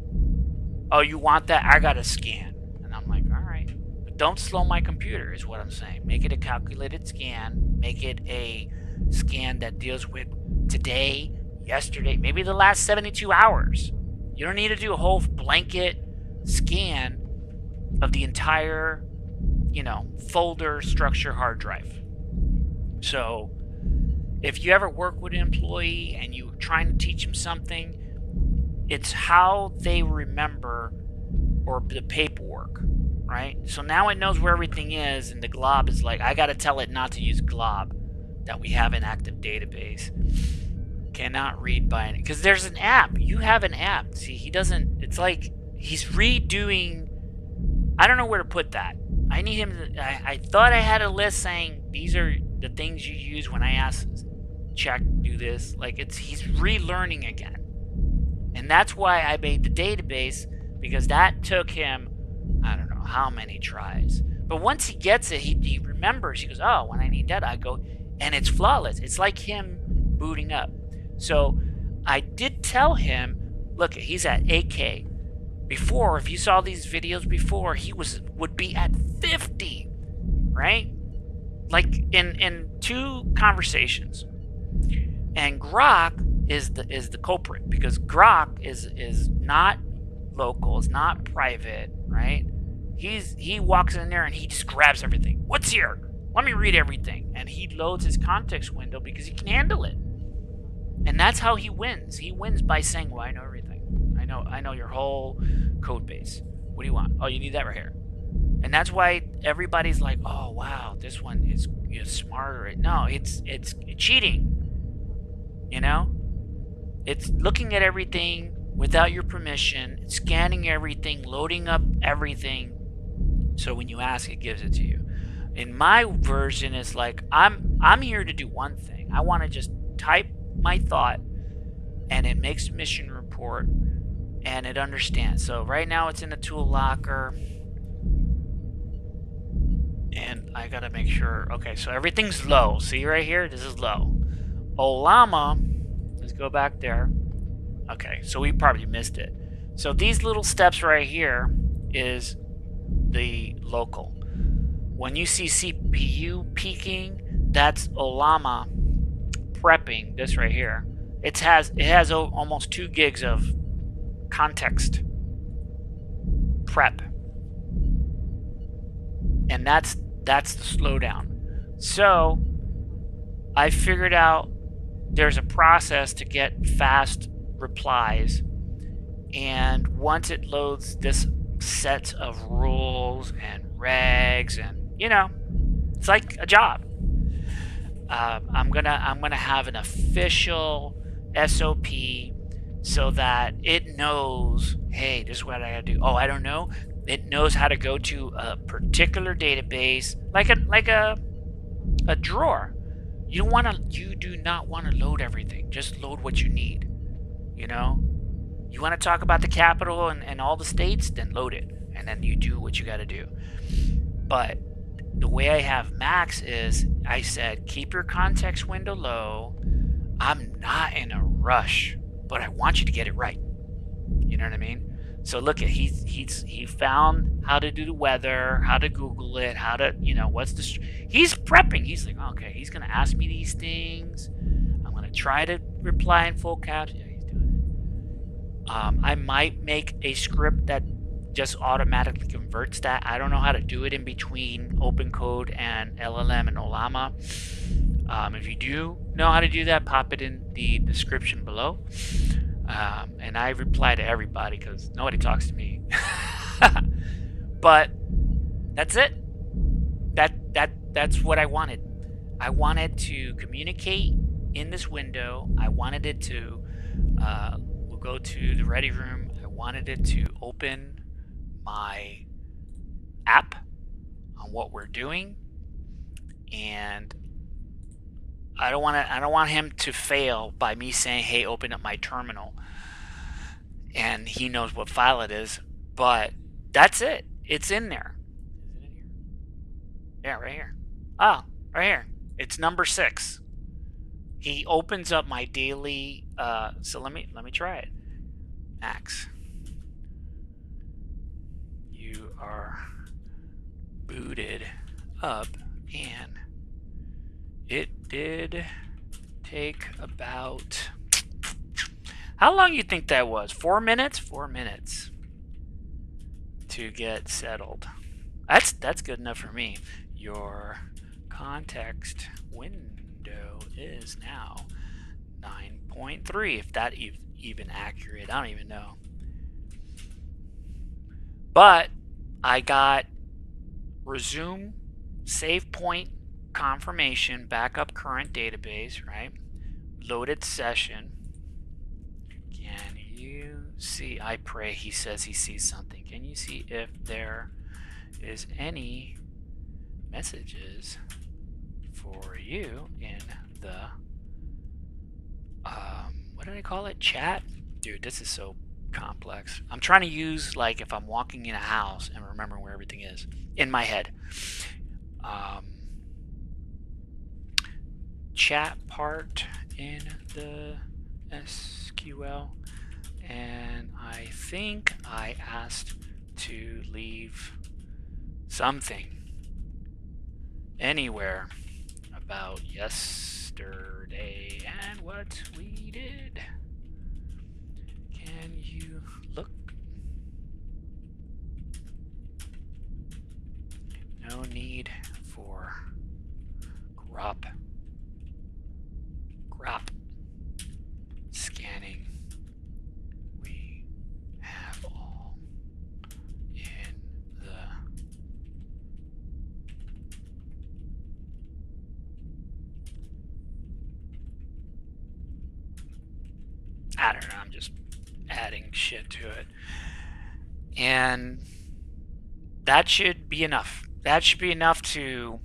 Oh, you want that? I got to scan. And I'm like, all right. But don't slow my computer is what I'm saying. Make it a calculated scan. Make it a scan that deals with today, yesterday, maybe the last 72 hours. You don't need to do a whole blanket scan of the entire, folder structure hard drive. So if you ever work with an employee and you're trying to teach them something, it's how they remember or the paperwork, right? So now it knows where everything is, and the glob is like, I got to tell it not to use glob that we have in active database. Cannot read by any, because there's an app. You have an app. See, he doesn't, it's like he's redoing. I don't know where to put that. I need him to, I thought I had a list saying these are the things you use when I ask check, do this. Like he's relearning again. And that's why I made the database, because that took him, I don't know how many tries. But once he gets it, he remembers. He goes, oh, when I need that, I go, and it's flawless. It's like him booting up. So I did tell him, look, he's at 8K. Before, if you saw these videos before, he would be at 50, right? Like in 2 conversations. And GROK is the culprit, because GROK is not local, it's not private, right? He walks in there and he just grabs everything. What's here? Let me read everything. And he loads his context window because he can handle it. And that's how he wins. He wins by saying, well, I know everything. I know your whole code base. What do you want? Oh, you need that right here. And that's why everybody's like, oh, wow, this one is smarter. No, it's cheating. It's looking at everything without your permission, scanning everything, loading up everything. So when you ask, it gives it to you. In my version, it's like, I'm here to do one thing. I want to just type my thought, and it makes a mission report, and it understands. So right now it's in the tool locker, and I gotta make sure. Okay, so everything's low. See right here, this is low. Ollama, let's go back there. Okay, so we probably missed it. So these little steps right here is the local. When you see CPU peaking, that's Ollama prepping this right here. It has almost 2 gigs of context prep, and that's the slowdown. So I figured out there's a process to get fast replies, and once it loads this set of rules and regs, and it's like a job. I'm gonna have an official SOP so that it knows, hey, this is what I gotta do. Oh, I don't know. It knows how to go to a particular database, like a drawer. You do not want to load everything. Just load what you need. You want to talk about the capital and all the states, then load it, and then you do what you got to do. But the way I have Max is, I said, keep your context window low. I'm not in a rush, but I want you to get it right. You know what I mean? So look at, he found how to do the weather, how to Google it, how to, he's prepping. He's like, okay, he's going to ask me these things. I'm going to try to reply in full caps. Yeah, he's doing it. I might make a script that just automatically converts that. I don't know how to do it in between Opencode and LLM and Ollama. If you do know how to do that, pop it in the description below. And I reply to everybody because nobody talks to me. But that's it. That's what I wanted. I wanted to communicate in this window. I wanted it to we'll go to the ready room. I wanted it to open my app on what we're doing, and I don't want him to fail by me saying, hey, open up my terminal, and he knows what file it is. But that's it. It's in there. Is it in here? Yeah, right here. Oh, right here. It's number 6. He opens up my daily So let me try it. Max, you are booted up, and it did take about, how long you think that was? 4 minutes? 4 minutes to get settled. That's good enough for me. Your context window is now 9.3, if that even accurate. I don't even know. But I got resume save point confirmation, backup current database, right? Loaded session. Can you see? I pray he says he sees something. Can you see if there is any messages for you in the what did I call it? Chat? Dude, this is so complex. I'm trying to use, like, if I'm walking in a house and remembering where everything is in my head. Chat part in the SQL, and I think I asked to leave something anywhere about yesterday and what we did. Can you look? No need for grop scanning. We have all in the I don't know, I'm just adding shit to it. And that should be enough. That should be enough to,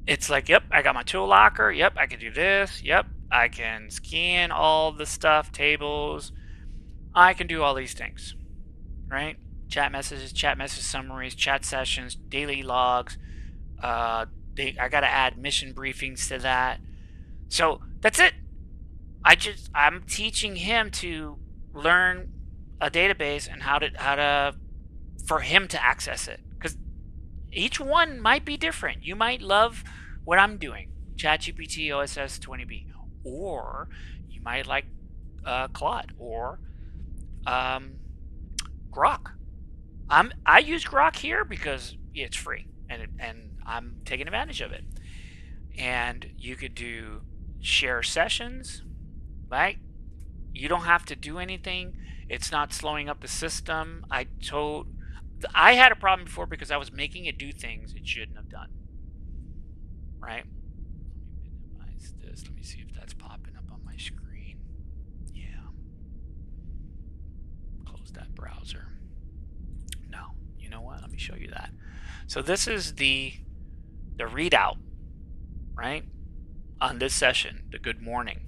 it's like, yep, I got my tool locker. Yep, I can do this. Yep, I can scan all the stuff, tables. I can do all these things, right? Chat messages, chat message summaries, chat sessions, daily logs. I got to add mission briefings to that. So that's it. I'm teaching him to learn a database and how to for him to access it, because each one might be different. You might love what I'm doing, GPT-OSS-20B, or you might like Claude or GROK. I use GROK here because it's free and I'm taking advantage of it. And you could do share sessions, right? You don't have to do anything. It's not slowing up the system. I had a problem before because I was making it do things it shouldn't have done. Right? Let me minimize this. Let me see if that's popping up on my screen. Yeah. Close that browser. No. You know what? Let me show you that. So this is the readout, right? On this session, the good morning.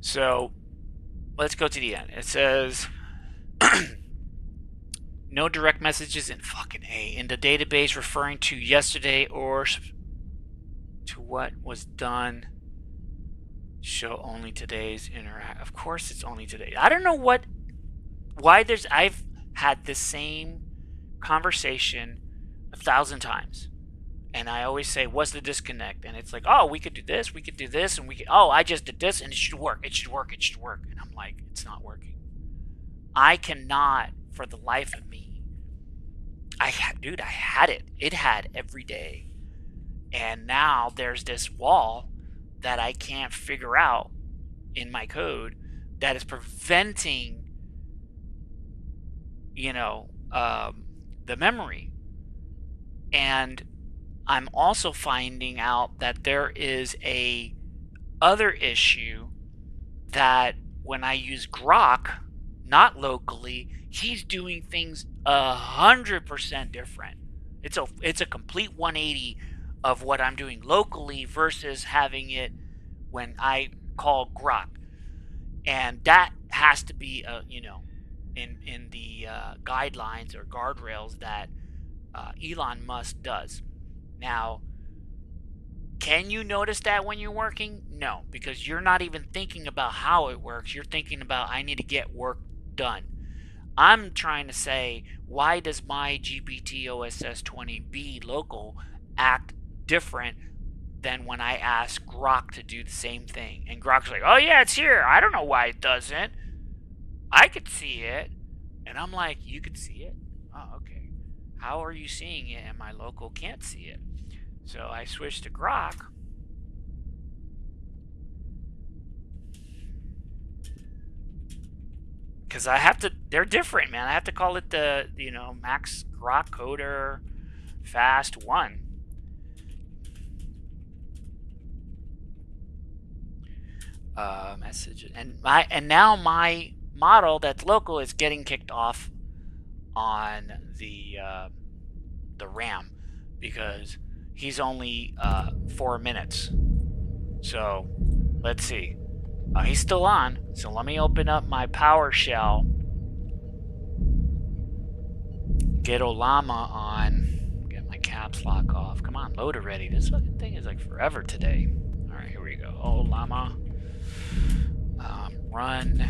So let's go to the end. It says no direct messages in fucking A in the database referring to yesterday or to what was done. Show only today's interact. Of course it's only today. I don't know why I've had the same conversation 1,000 times. And I always say, what's the disconnect? And it's like, oh, we could do this, and I just did this, and it should work. And I'm like, it's not working. I cannot, for the life of me. I had it. It had every day. And now there's this wall that I can't figure out in my code that is preventing, the memory. And I'm also finding out that there is a other issue that when I use GROK, not locally, he's doing things 100% different. It's a complete 180 of what I'm doing locally versus having it when I call GROK. And that has to be, in the guidelines or guardrails that Elon Musk does. Now, Can you notice that when you're working? No, because you're not even thinking about how it works. You're thinking about, I need to get work done. I'm trying to say, why does my GPT-OSS-20B local act different than when I ask GROK to do the same thing? And GROK's like, oh yeah, it's here. I don't know why it doesn't. I could see it. And I'm like, you could see it? Oh, okay. How are you seeing it and my local can't see it? So I switched to GROK. Because I have to, they're different, man. I have to call it the, Max GROK Coder Fast 1. Message. And now my model that's local is getting kicked off on the RAM because he's only 4 minutes. So let's see. He's still on. So let me open up my PowerShell. Get Ollama on. Get my caps lock off. Come on, load already. This fucking thing is like forever today. All right, here we go. Ollama. Run.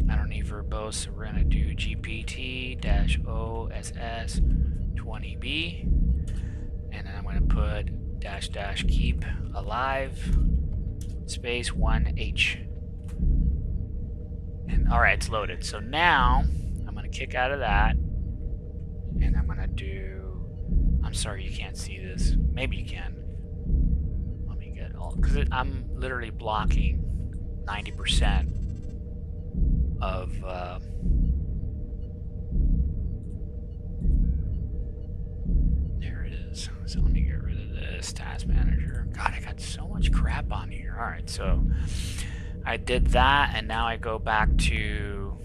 I don't need verbose, so we're gonna do GPT-OSS-20B, and then I'm gonna put -- keep alive space 1H. And all right, it's loaded. So now I'm gonna kick out of that, and I'm gonna do. I'm sorry you can't see this. Maybe you can. Let me get all, because I'm literally blocking 90% of there it is. So let me get rid of this task manager. God, I got so much crap on here. All right, so I did that, and now I go back to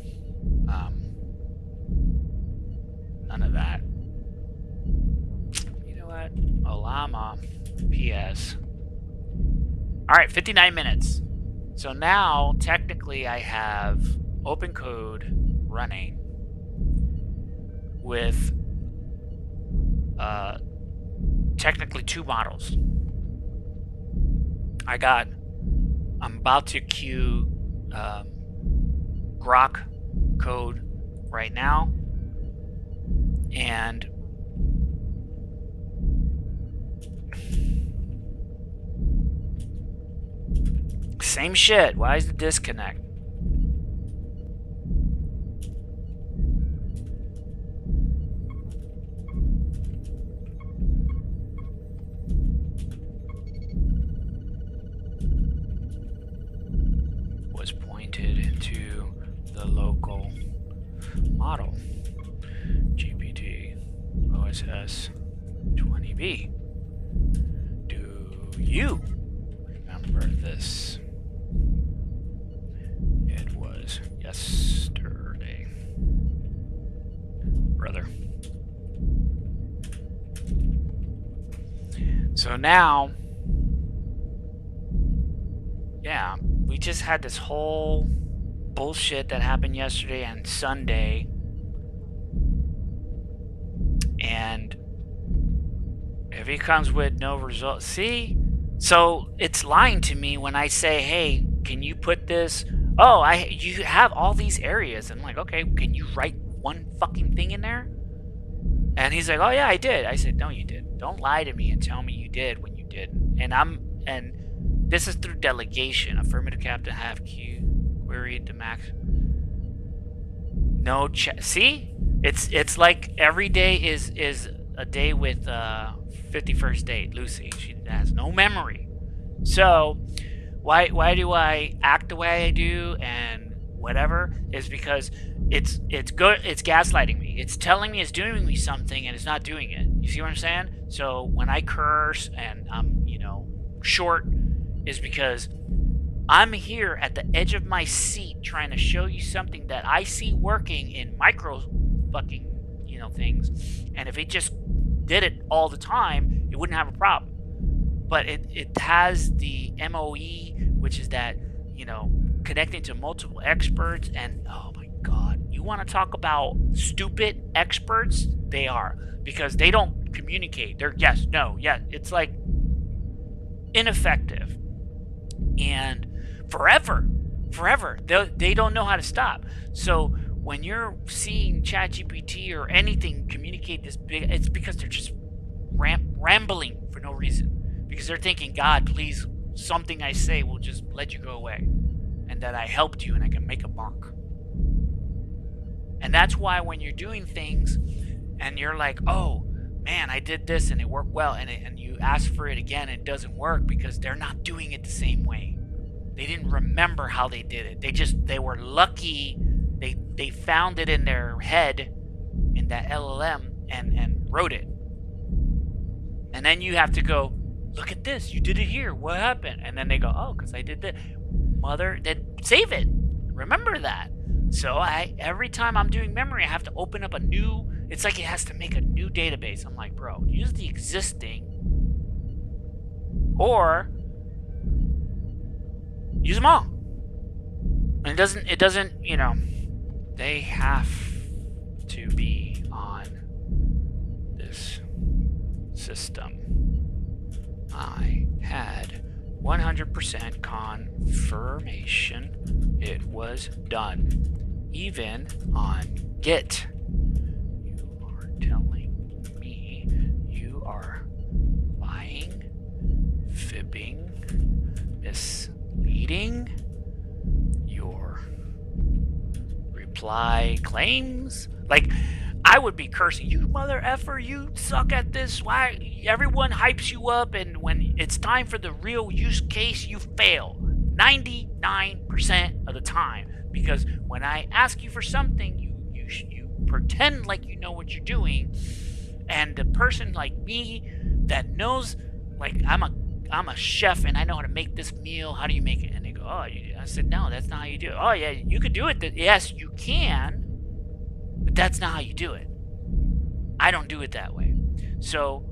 none of that. You know what? Ollama PS. All right, 59 minutes. So now, technically, I have Opencode running with technically 2 models. I'm about to queue GROK code right now, and same shit. Why is the disconnect? Was pointed to the local model GPT-OSS-20B. Do you remember this? It was yesterday, brother. So now, yeah, we just had this whole bullshit that happened yesterday and Sunday, and if he comes with no results, see? So it's lying to me when I say, hey, can you put this? Oh, you have all these areas. I'm like, okay, can you write one fucking thing in there? And he's like, oh yeah, I did. I said, no, you didn't. Don't lie to me and tell me you did when you didn't. And this is through delegation. Affirmative captain have Q queried to max. No chat. See, it's like every day is a day with 51st date. Lucy, she has no memory. So why do I act the way I do and whatever is because it's good. It's gaslighting me. It's telling me it's doing me something and it's not doing it. You see what I'm saying? So when I curse and I'm short is because I'm here at the edge of my seat trying to show you something that I see working in micro fucking things, and if it just did it all the time, it wouldn't have a problem. But it has the MOE, which is that connecting to multiple experts, and oh my god, you want to talk about stupid experts? They are, because they don't communicate. They're yes, no, yeah. It's like ineffective. And forever, they don't know how to stop. So when you're seeing ChatGPT or anything communicate this big, it's because they're just rambling for no reason. Because they're thinking, God, please, something I say will just let you go away. And that I helped you and I can make a mark. And that's why when you're doing things and you're like, oh, man, I did this and it worked well, and you ask for it again and it doesn't work because they're not doing it the same way. They didn't remember how they did it. They were lucky. They found it in their head in that LLM and wrote it. And then you have to go, look at this. You did it here. What happened? And then they go, oh, because I did that. Then save it. Remember that. So every time I'm doing memory, I have to open up a new, it's like it has to make a new database. I'm like, bro, use the existing or use them all. And it doesn't, you know, they have to be on this system. I had 100% confirmation it was done, even on Git. You are telling me you are lying, fibbing, misleading your reply claims? Like, I would be cursing, you mother effer, you suck at this, why everyone hypes you up, and when it's time for the real use case, you fail 99% of the time. Because when I ask you for something, you pretend like you know what you're doing, and the person like me that knows, like, I'm a chef and I know how to make this meal, how do you make it? And they go, oh, I said, no, that's not how you do it. Oh yeah, you could do it. Yes, you can, but that's not how you do it. I don't do it that way. So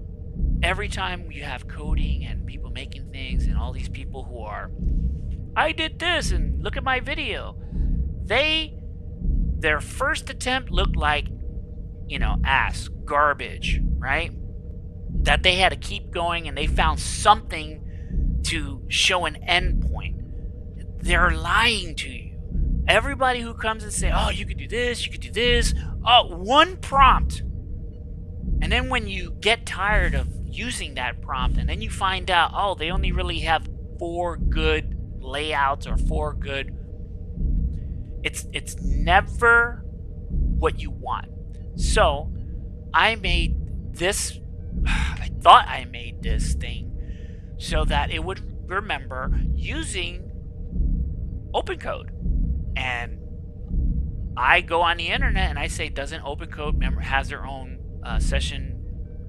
every time you have coding and people making things and all these people who are, I did this and look at my video, their first attempt looked like, you know, ass, garbage, right? That they had to keep going and they found something to show an end point. They're lying to you. Everybody who comes and say, oh, you could do this, you could do this, oh, one prompt. And then when you get tired of using that prompt and then you find out, oh, they only really have 4 good layouts or 4 good, it's never what you want. So I made this, I thought I made this thing so that it would remember using Opencode. And I go on the internet and I say, doesn't Opencode has their own session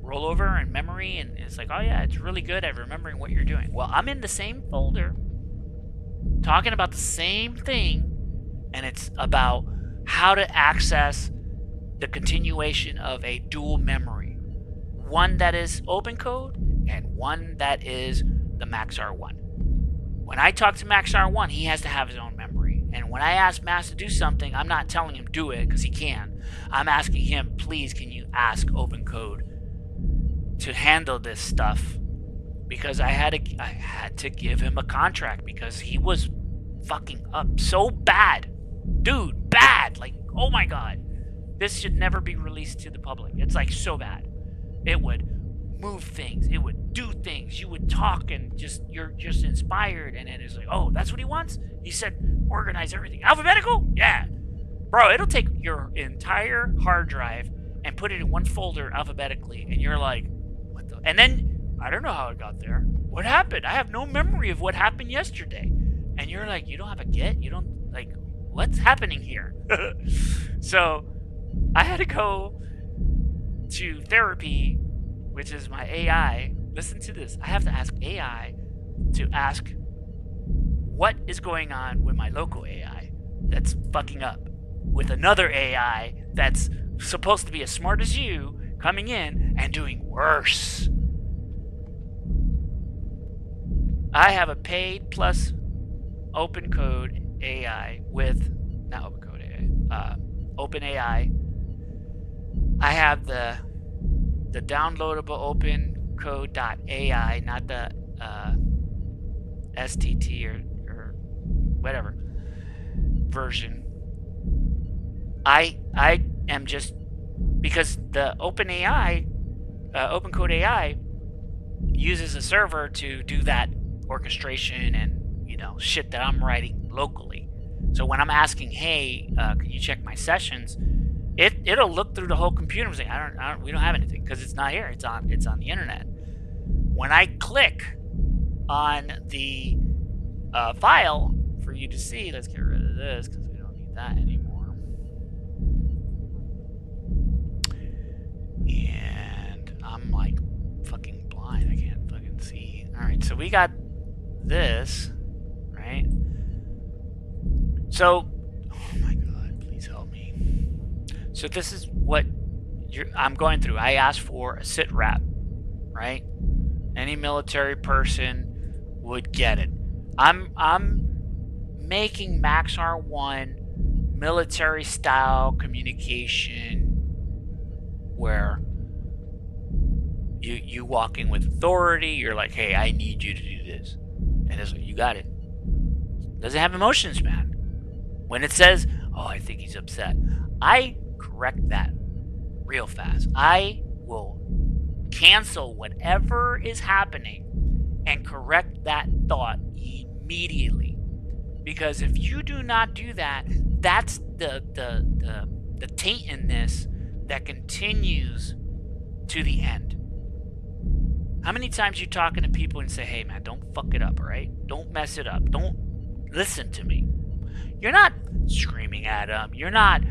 rollover and memory? And it's like, oh yeah, it's really good at remembering what you're doing. Well, I'm in the same folder talking about the same thing, and it's about how to access the continuation of a dual memory. One that is Opencode and one that is the MAXX-R1. When I talk to MAXX-R1, he has to have his own memory. And when I ask Max to do something, I'm not telling him do it because he can. I'm asking him, please, can you ask Opencode to handle this stuff? Because I had to give him a contract because he was fucking up so bad. Dude, bad. Like, oh my god. This should never be released to the public. It's like so bad. It would move things. It would do things. You would talk and you're just inspired, and then it's like, oh, that's what he wants? He said organize everything. Alphabetical? Yeah. Bro, it'll take your entire hard drive and put it in one folder alphabetically, and you're like, what the? And then, I don't know how it got there. What happened? I have no memory of what happened yesterday. And you're like, you don't have a Git? You don't, like, what's happening here? So, I had to go to therapy, which is my AI. Listen to this. I have to ask AI to ask what is going on with my local AI that's fucking up with another AI that's supposed to be as smart as you coming in and doing worse. I have a paid plus Opencode AI with, not Opencode AI, OpenAI. I have the downloadable Opencode.ai, not the STT or whatever version. I am just, because the Opencode AI uses a server to do that orchestration and, you know, shit that I'm writing locally. So when I'm asking, hey, can you check my sessions, it'll look through the whole computer and say, we don't have anything, because it's not here. It's on the internet. When I click on the file for you to see, let's get rid of this because we don't need that anymore. And I'm like fucking blind. I can't fucking see. All right, so we got this, right? So, oh my God, please help me. So this is what I'm going through. I asked for a sit rep, right? Any military person would get it. I'm making MAXX-R1 military style communication where you walk in with authority. You're like, hey, I need you to do this, and it's like, you got it. Doesn't have emotions, man. When it says, oh, I think he's upset, I correct that real fast. I will cancel whatever is happening and correct that thought immediately. Because if you do not do that, that's the taint in this that continues to the end. How many times you talking to people and say, hey man, don't fuck it up, all right? Don't mess it up. Don't listen to me. You're not screaming at them. You're not,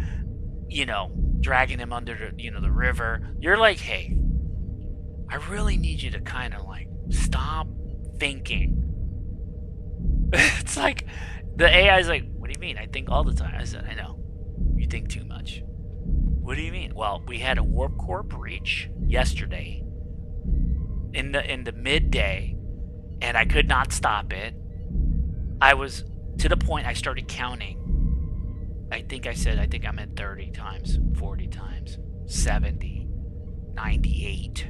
you know, dragging them under the, you know, the river. You're like, hey, I really need you to kind of like stop thinking. It's like the AI is like, what do you mean? I think all the time. I said, I know. You think too much. What do you mean? Well, we had a warp core breach yesterday in the midday, and I could not stop it. I was to the point I started counting. I think I'm at 30 times, 40 times, 70, 98.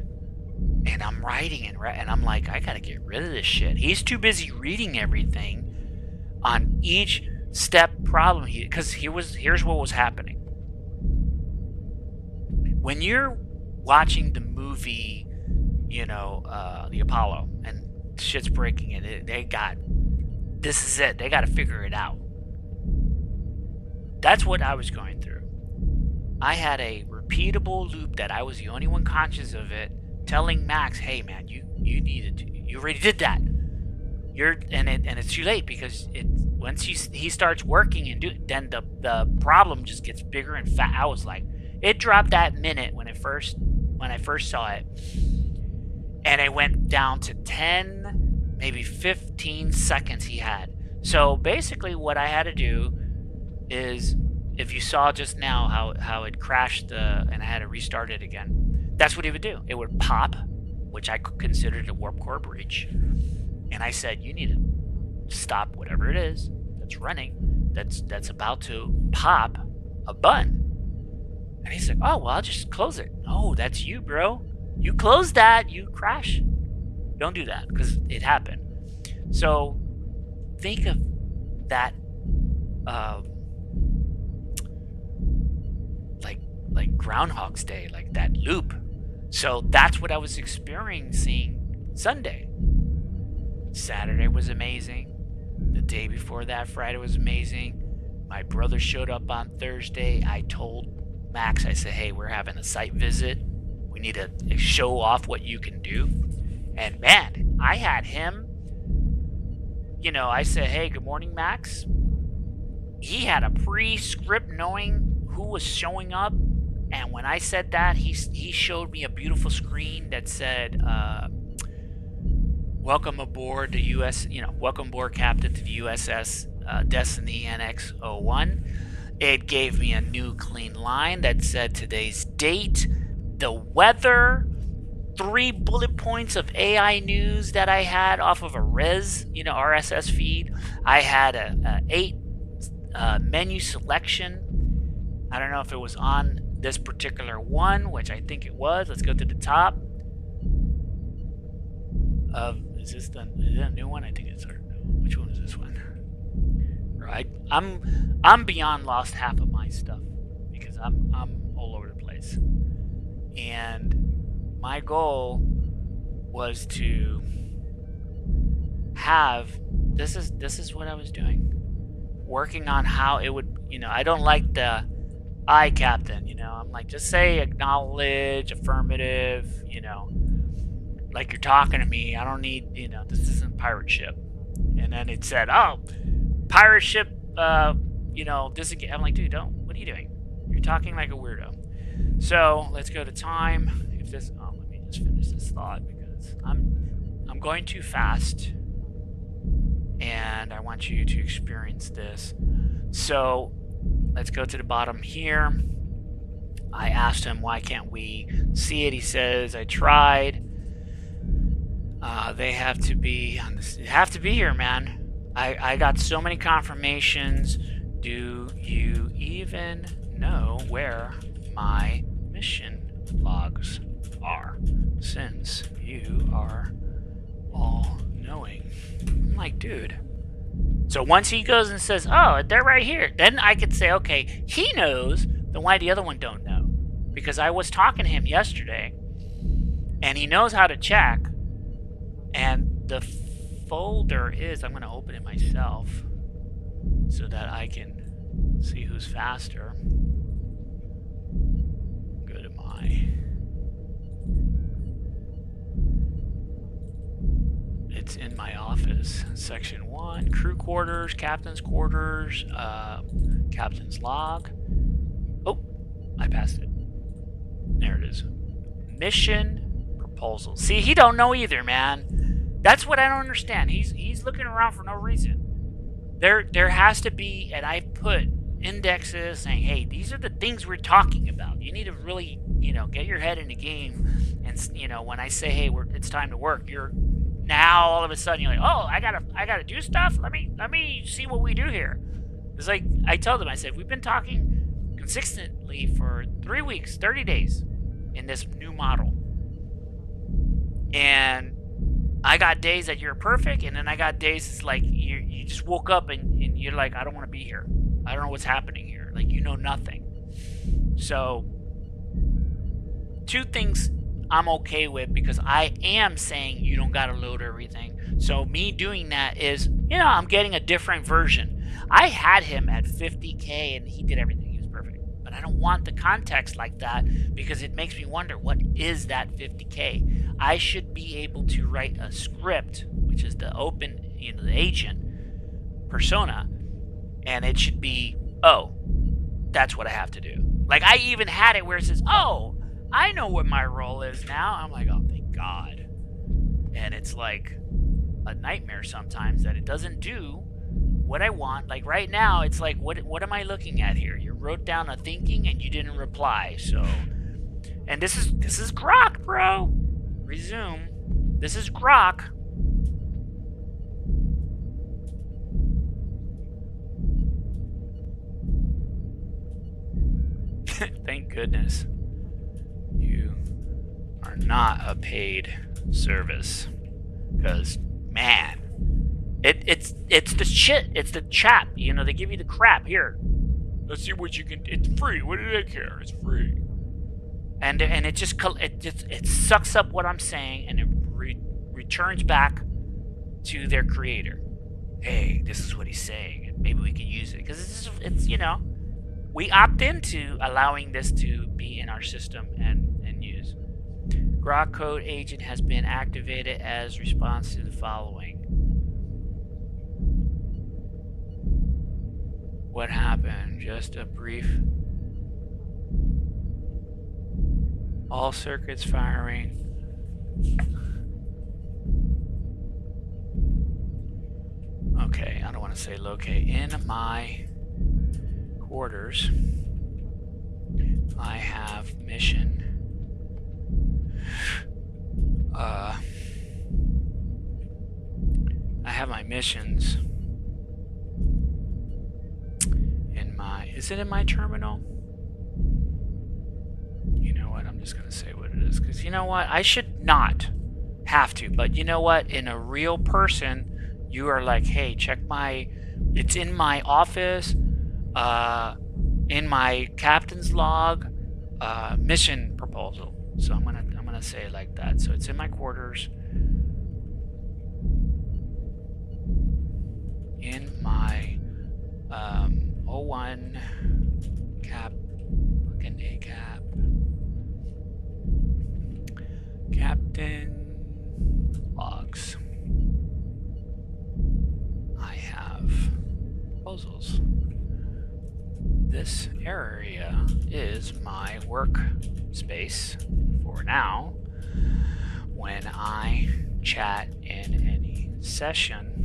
And I'm writing and I'm like, I gotta get rid of this shit. He's too busy reading everything on each step problem. Because here's what was happening. When you're watching the movie, you know, the Apollo, and shit's breaking, and this is it. They got to figure it out. That's what I was going through. I had a repeatable loop that I was the only one conscious of it, telling Max, hey man, you already did that. And it's too late, because once he starts working and then the problem just gets bigger and fat. I was like, it dropped that minute when I first saw it, and it went down to 10, maybe 15 seconds he had. So basically what I had to do is, if you saw just now how it crashed and I had to restart it again, that's what it would do. It would pop, which I considered a warp core breach, and I said, you need to stop whatever it is that's running, that's about to pop a button. And he's like, oh, well, I'll just close it. No, that's you, bro. You close that, you crash. Don't do that, because it happened. So think of that like Groundhog's Day, like that loop. So that's what I was experiencing Sunday. Saturday was amazing. The day before that, Friday, was amazing. My brother showed up on Thursday. I told Max, I said, hey, we're having a site visit. We need to show off what you can do. And man, I had him, you know, I said, hey, good morning, Max. He had a pre-script knowing who was showing up. And when I said that, he showed me a beautiful screen that said, welcome aboard the welcome aboard, Captain, to the USS Destiny NX-01. It gave me a new clean line that said today's date, the weather, 3 bullet points of AI news that I had off of a RSS feed. I had a 8 menu selection. I don't know if it was on this particular one, which I think it was. Let's go to the top. Is it a new one? I think it's our new which one is this one? Right, I'm beyond lost half of my stuff because I'm all over the place, and my goal was to have this is what I was doing, working on how it would, I don't like the I captain, I'm like, just say acknowledge, affirmative, like you're talking to me. I don't need, this isn't pirate ship. And then it said, oh, pirate ship, this again. I'm like, dude, what are you doing? You're talking like a weirdo. So let's go to time. If this, let me just finish this thought because I'm going too fast and I want you to experience this. So let's go to the bottom here. I asked him, why can't we see it? He says, I tried. They have to be on this. They have to be here, man. I got so many confirmations. Do you even know where my mission logs are? Since you are all knowing. I'm like, dude. So once he goes and says, oh, they're right here, then I could say, okay, he knows, then why the other one don't know? Because I was talking to him yesterday, and he knows how to check, and the folder is, I'm going to open it myself so that I can see who's faster. Go to my... It's in my office. Section 1, crew quarters, captain's quarters, captain's log. Oh, I passed it. There it is. Mission proposal. See, he don't know either, man. That's what I don't understand. He's looking around for no reason. There has to be, and I put indexes saying, hey, these are the things we're talking about. You need to really, get your head in the game. And when I say, hey, it's time to work, you're now all of a sudden you're like, oh, I gotta do stuff. Let me see what we do here. It's like I told him, I said, we've been talking consistently for 3 weeks, 30 days in this new model, and I got days that you're perfect, and then I got days it's like you just woke up and you're like, I don't want to be here. I don't know what's happening here. Like, nothing. So 2 things I'm okay with, because I am saying you don't gotta load everything. So me doing that is, I'm getting a different version. I had him at 50K and he did everything. He was perfect. But I don't want the context like that, because it makes me wonder, what is that 50K? I should be able to write a script, which is the open, the agent persona, and it should be, oh, that's what I have to do. Like, I even had it where it says, oh, I know what my role is now. I'm like, oh, thank God. And it's like a nightmare sometimes that it doesn't do what I want. Like right now, it's like, what am I looking at here? You wrote down a thinking and you didn't reply. So, and this is GROK, bro. Resume. This is GROK. Thank goodness you are not a paid service, because man, it's the shit. It's the chat. They give you the crap here. Let's see what you can. It's free. What do they care? It's free. And it just sucks up what I'm saying, and it returns back to their creator. Hey, this is what he's saying, and maybe we can use it, because it's we opt into allowing this to be in our system and use. GROK code agent has been activated as response to the following. What happened? Just a brief. All circuits firing. Okay, I don't want to say locate. In my quarters, I have mission. I have my missions in my. Is it in my terminal? You know what? I'm just gonna say what it is, because you know what? I should not have to, but you know what? In a real person, You are like, hey, check it's in my office, in my captain's log, mission proposal. So I'm gonna say it like that. So it's in my quarters, in my O1 cap, fucking A cap, captain logs. I have proposals. This area is my work space for now. When I chat in any session,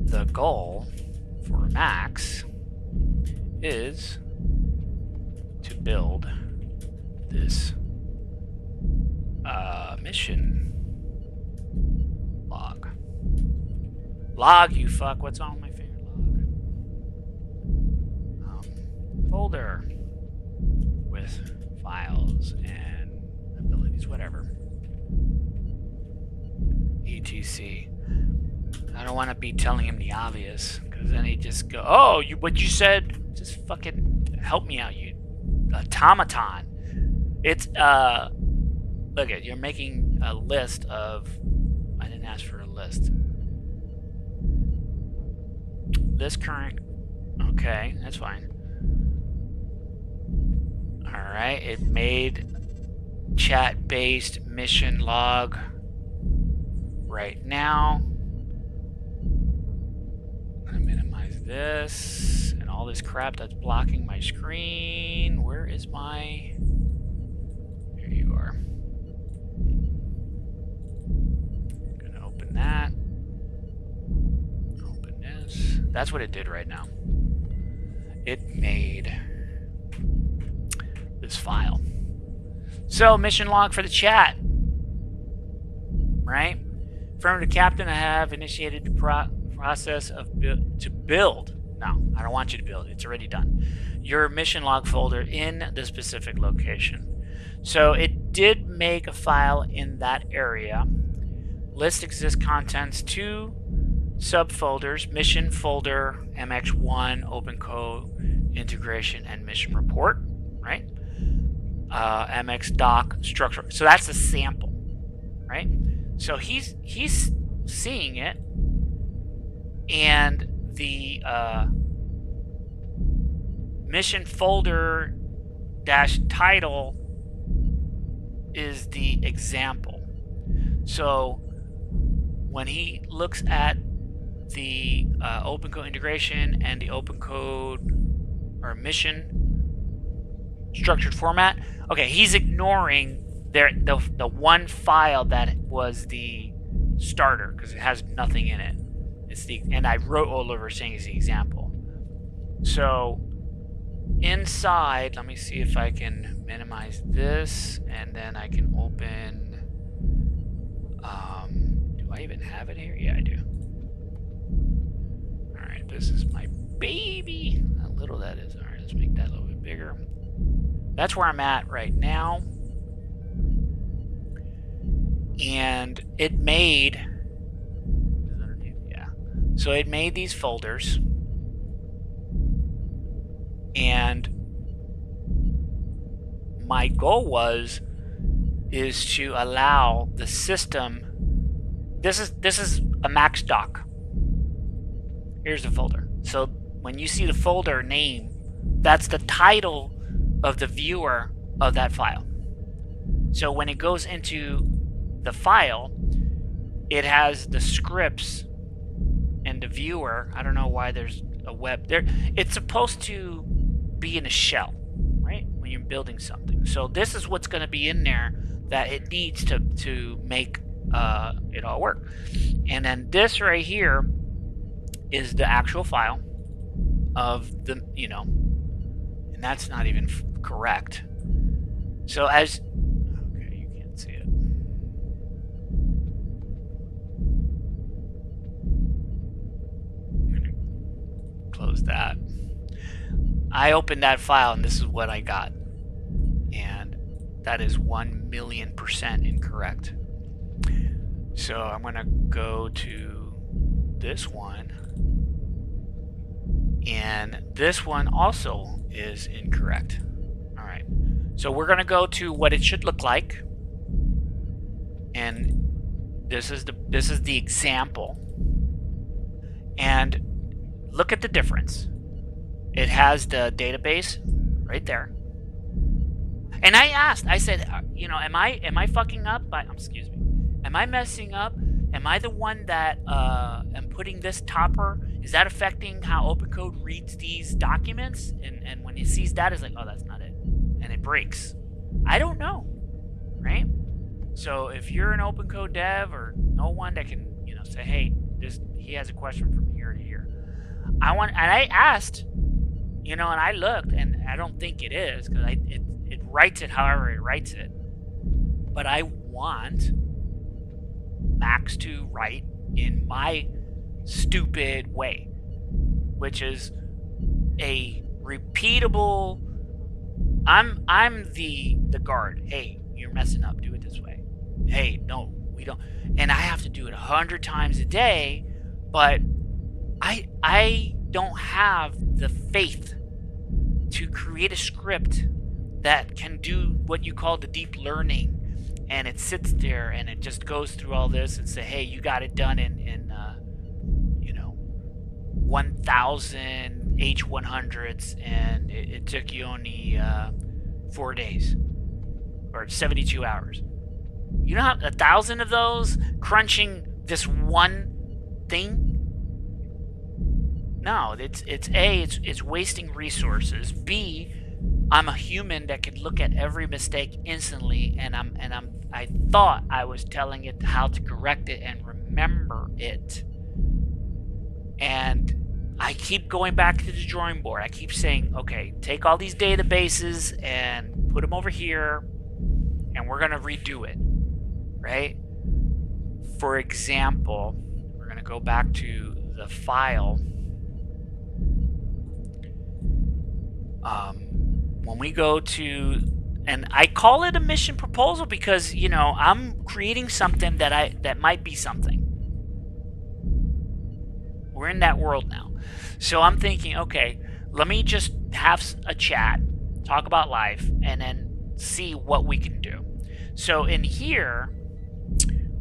the goal for Max is to build this mission log. Log, you fuck. What's on my favorite log? Folder with files and abilities, whatever. ETC. I don't want to be telling him the obvious, because then he just go, oh, what you said, just fucking help me out, you automaton. It's look at, you're making a list of, I didn't ask for a list. This current, okay, that's fine. Alright, it made chat-based mission log right now. I'm gonna minimize this and all this crap that's blocking my screen. Where is my... There you are. Gonna open that. Open this. That's what it did right now. It made this file. So, mission log for the chat. Right? Affirmative captain, I have initiated the process of to build. No, I don't want you to build. It's already done. Your mission log folder in the specific location. So it did make a file in that area. List exists contents, 2 subfolders: mission folder, MAXX-R1, Opencode, integration, and mission report. Right? MX doc structure. So that's a sample. Right? So he's seeing it, and the mission folder dash title is the example. So when he looks at the Opencode integration and the Opencode or mission structured format, okay, he's ignoring the one file that was the starter because it has nothing in it. It's the, and I wrote all over saying is the example. So inside, let me see if I can minimize this, and then I can open. Do I even have it here? Yeah, I do. All right, this is my baby. How little that is. All right, let's make that a little bit bigger. That's where I'm at right now. And it made, yeah. So it made these folders, and my goal is to allow the system. This is a Max doc. Here's the folder. So when you see the folder name, that's the title of the viewer of that file. So when it goes into the file, it has the scripts and the viewer. I don't know why there's a web there. It's supposed to be in a shell, right? When you're building something. So this is what's going to be in there that it needs to make it all work. And then this right here is the actual file of the, you know, and that's not even correct. So as, okay, you can't see it. I'm gonna close that. I opened that file and this is what I got. And that is 1,000,000% incorrect. So I'm gonna go to this one. And this one also is incorrect. All right. So we're going to go to what it should look like. And this is the example. And look at the difference. It has the database right there. And I said, you know, am I fucking up? Excuse me. Am I messing up? Am I the one that am putting this topper? Is that affecting how Opencode reads these documents? And when it sees that, it's like, oh, that's not it. And it breaks. I don't know, right? So if you're an Opencode dev or no one that can, you know, say, hey, he has a question from here to here. And I asked, you know, and I looked, and I don't think it is, because it writes it however it writes it. But I want Max to write in my stupid way, which is a repeatable. I'm the guard. Hey, you're messing up. Do it this way. Hey, no, we don't. And I have to do it 100 times a day, but I don't have the faith to create a script that can do what you call the deep learning, and it sits there and it just goes through all this and say, hey, you got it done in you know, 1,000 H100s, and it took you only 4 days or 72 hours. You know how 1,000 of those crunching this one thing? No, it's wasting resources. B, I'm a human that can look at every mistake instantly, and I thought I was telling it how to correct it and remember it. And I keep going back to the drawing board. I keep saying, okay, take all these databases and put them over here, and we're going to redo it, right? For example, we're going to go back to the file. When we go to, and I call it a mission proposal because, you know, I'm creating something that might be something. We're in that world now. So I'm thinking, okay, let me just have a chat, talk about life, and then see what we can do. So in here,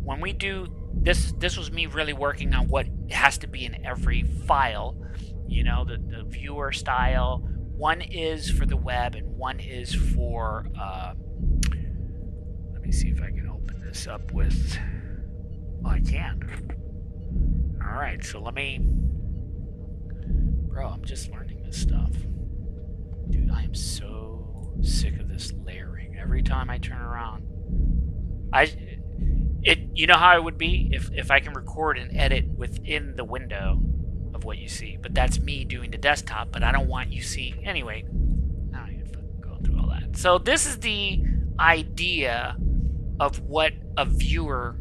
when we do this was me really working on what has to be in every file, you know, the viewer style. One is for the web and one is for, let me see if I can open this up with, oh, I can. All right, so let me, bro, I'm just learning this stuff. Dude, I am so sick of this layering. Every time I turn around, you know how it would be if I can record and edit within the window of what you see, but that's me doing the desktop, but I don't want you seeing anyway. I don't even go through all that. So this is the idea of what a viewer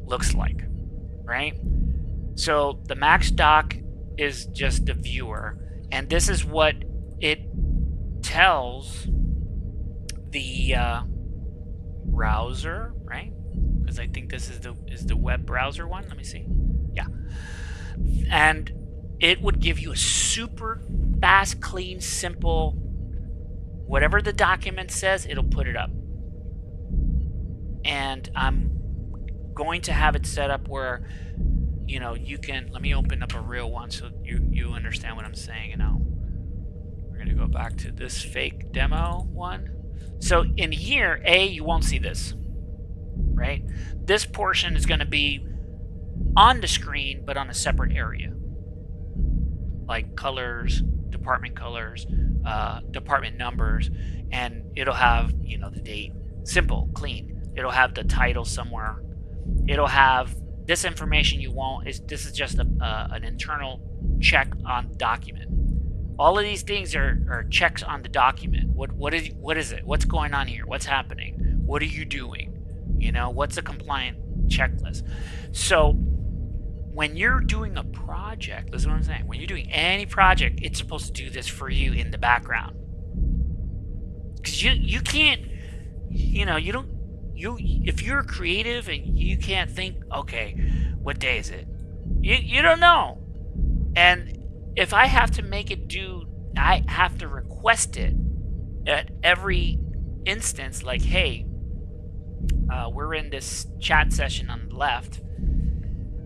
looks like, right? So the Max doc is just the viewer, and this is what it tells the browser, right? Because I think this is the web browser one. Let me see. Yeah, and it would give you a super fast, clean, simple, whatever the document says, it'll put it up. And I'm going to have it set up where, you know, you can, let me open up a real one so you understand what I'm saying. And we're going to go back to this fake demo one. So in here, you won't see this, right? This portion is going to be on the screen, but on a separate area. Like colors, department numbers, and it'll have, you know, the date, simple, clean. It'll have the title somewhere. It'll have this information you won't. This is just an internal check on the document. All of these things are checks on the document. What is it? What's going on here? What's happening? What are you doing? You know, what's a compliant checklist? So when you're doing a project, listen to what I'm saying. When you're doing any project, it's supposed to do this for you in the background. Because you can't, you know, if you're creative and you can't think, okay, what day is it? You don't know. And if I have to make it do, I have to request it at every instance, like, hey, we're in this chat session on the left.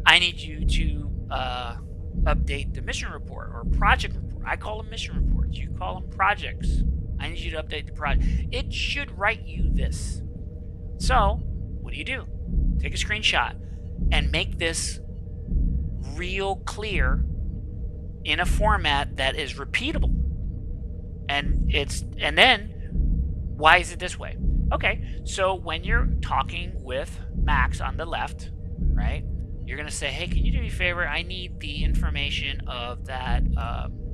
I need you to update the mission report or project report. I call them mission reports. You call them projects. I need you to update the project. It should write you this. So what do? Take a screenshot and make this real clear in a format that is repeatable. And then why is it this way? Okay, so when you're talking with Max on the left, right, you're going to say, hey, can you do me a favor? I need the information of that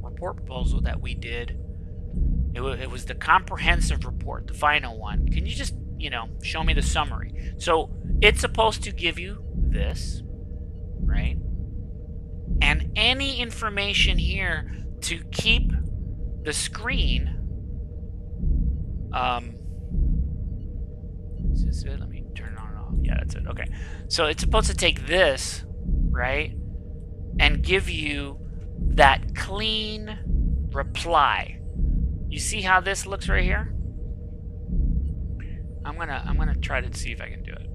report proposal that we did. It was the comprehensive report, the final one. Can you just, show me the summary? So it's supposed to give you this, right? And any information here to keep the screen. Is this it? Let me turn it on and off. Yeah, that's it. Okay. So it's supposed to take this, right, and give you that clean reply. You see how this looks right here? I'm gonna try to see if I can do it.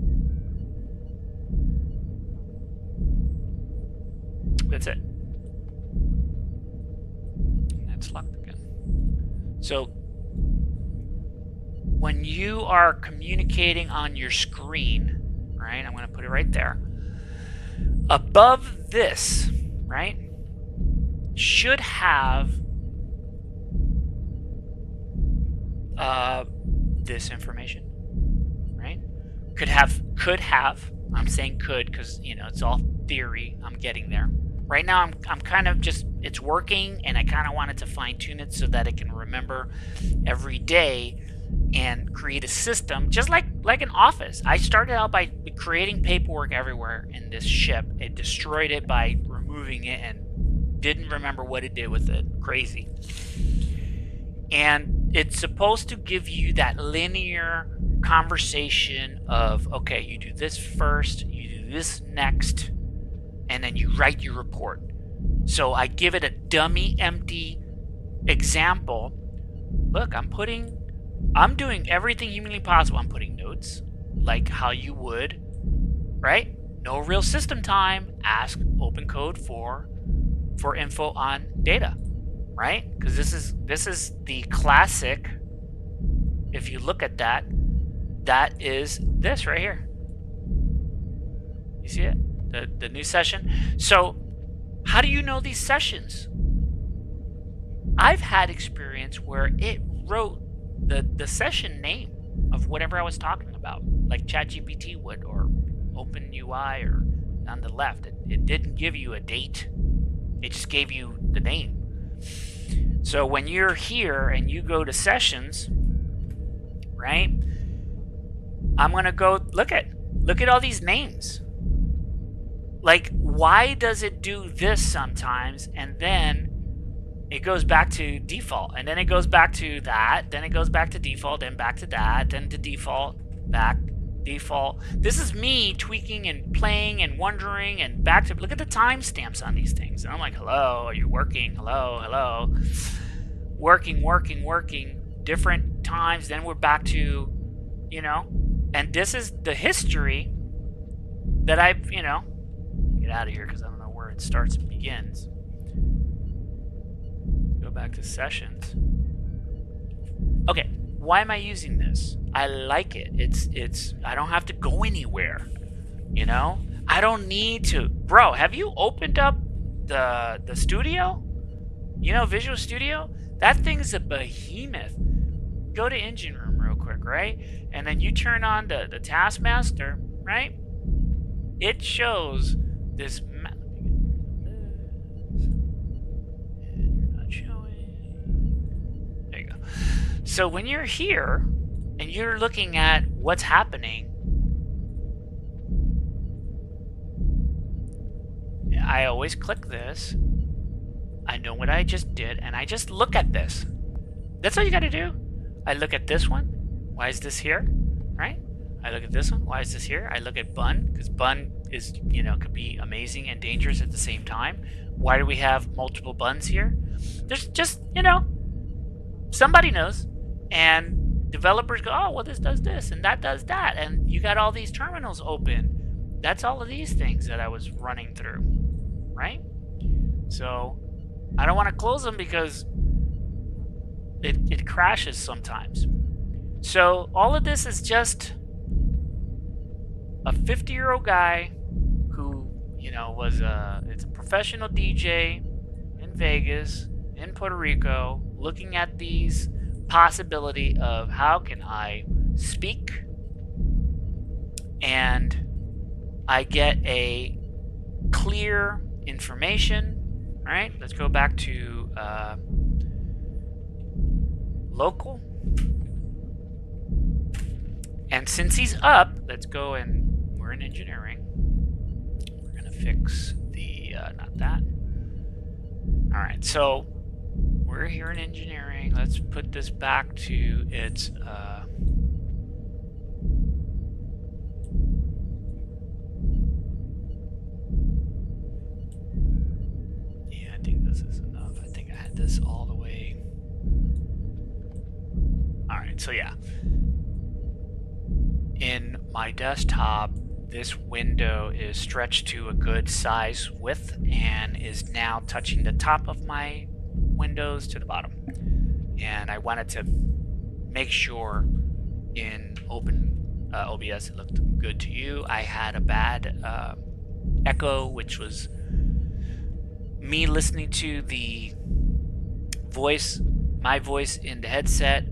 That's it. That's locked again. So when you are communicating on your screen, right? I'm going to put it right there. Above this, right, should have this information, right? Could have. I'm saying could because it's all theory. I'm getting there. Right now, I'm kind of just, it's working, and I kind of wanted to fine tune it so that it can remember every day and create a system, just like an office. I started out by creating paperwork everywhere in this ship. It destroyed it by removing it and didn't remember what it did with it. Crazy. And it's supposed to give you that linear conversation of, okay, you do this first, you do this next, and then you write your report. So I give it a dummy empty example. Look, I'm doing everything humanly possible. I'm putting notes like how you would, right? No real system time. Ask Opencode for info on data, right? Because this is the classic. If you look at that is this right here. You see it? The new session. So how do you know these sessions? I've had experience where it wrote the session name of whatever I was talking about, like ChatGPT would, or OpenUI, or on the left. It didn't give you a date. It just gave you the name. So when you're here and you go to sessions, right? I'm gonna go look at all these names. Like, why does it do this sometimes and then it goes back to default, and then it goes back to that, then it goes back to default, then back to that, then to default, back, default. This is me tweaking and playing and wondering and back to, look at the timestamps on these things. And I'm like, hello, are you working? Hello. Working, different times, then we're back to, and this is the history that I've, get out of here because I don't know where it starts and begins. Go back to sessions. Okay, why am I using this? I like it. It's I don't have to go anywhere. I don't need to. Bro, have you opened up the studio? Visual Studio? That thing's a behemoth. Go to engine room real quick, right? And then you turn on the taskmaster, right? It shows this So when you're here and you're looking at what's happening, I always click this. I know what I just did, and I just look at this. That's all you got to do. I look at this one. Why is this here? Right? I look at this one. Why is this here? I look at bun, because bun is, you know, could be amazing and dangerous at the same time. Why do we have multiple buns here? There's just, you know, somebody knows. And developers go, oh, well, this does this and that does that. And you got all these terminals open. That's all of these things that I was running through, right? So I don't want to close them because it crashes sometimes. So all of this is just a 50-year-old guy who, you know, it's a professional DJ in Vegas, in Puerto Rico, looking at these possibility of how can I speak and I get a clear information. All right, let's go back to local. And since he's up, let's go and we're in engineering. We're gonna fix the, not that. All right, so we're here in engineering. Let's put this back to its, yeah, I think this is enough. I think I had this all the way. All right, so yeah. In my desktop, this window is stretched to a good size width and is now touching the top of my windows to the bottom. And I wanted to make sure in OBS it looked good to you. I had a bad echo, which was me listening to the voice, my voice in the headset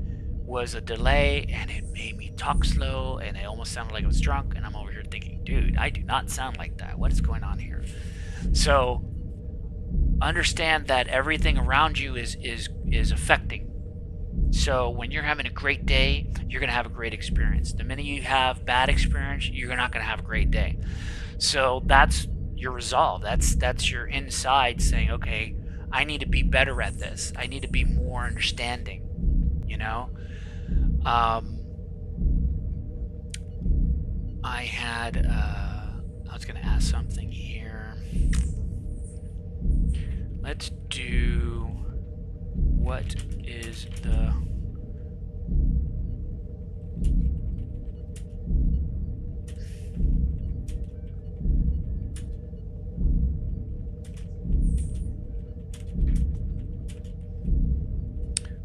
was a delay, and it made me talk slow, and it almost sounded like I was drunk, and I'm over here thinking, dude, I do not sound like that. What is going on here? So understand that everything around you is affecting. So when you're having a great day, you're going to have a great experience. The minute you have bad experience, you're not going to have a great day. So that's your resolve. That's your inside saying, okay, I need to be better at this. I need to be more understanding, you know? I was going to ask something here. Let's do, what is the,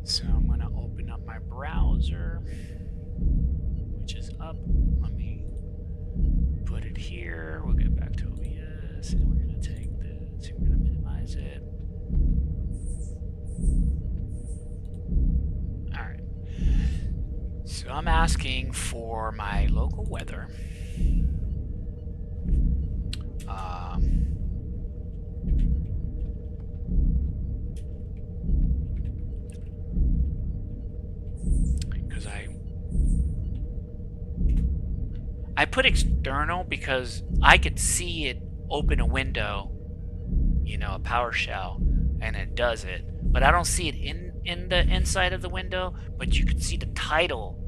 so I'm going to open up my browser, which is up. Let me put it here. We'll get back to OBS, and we're going to take this, we're going to minimize it. All right. So I'm asking for my local weather. Because I put external because I could see it open a window, you know, a PowerShell, and it does it. But I don't see it in the inside of the window, but you can see the title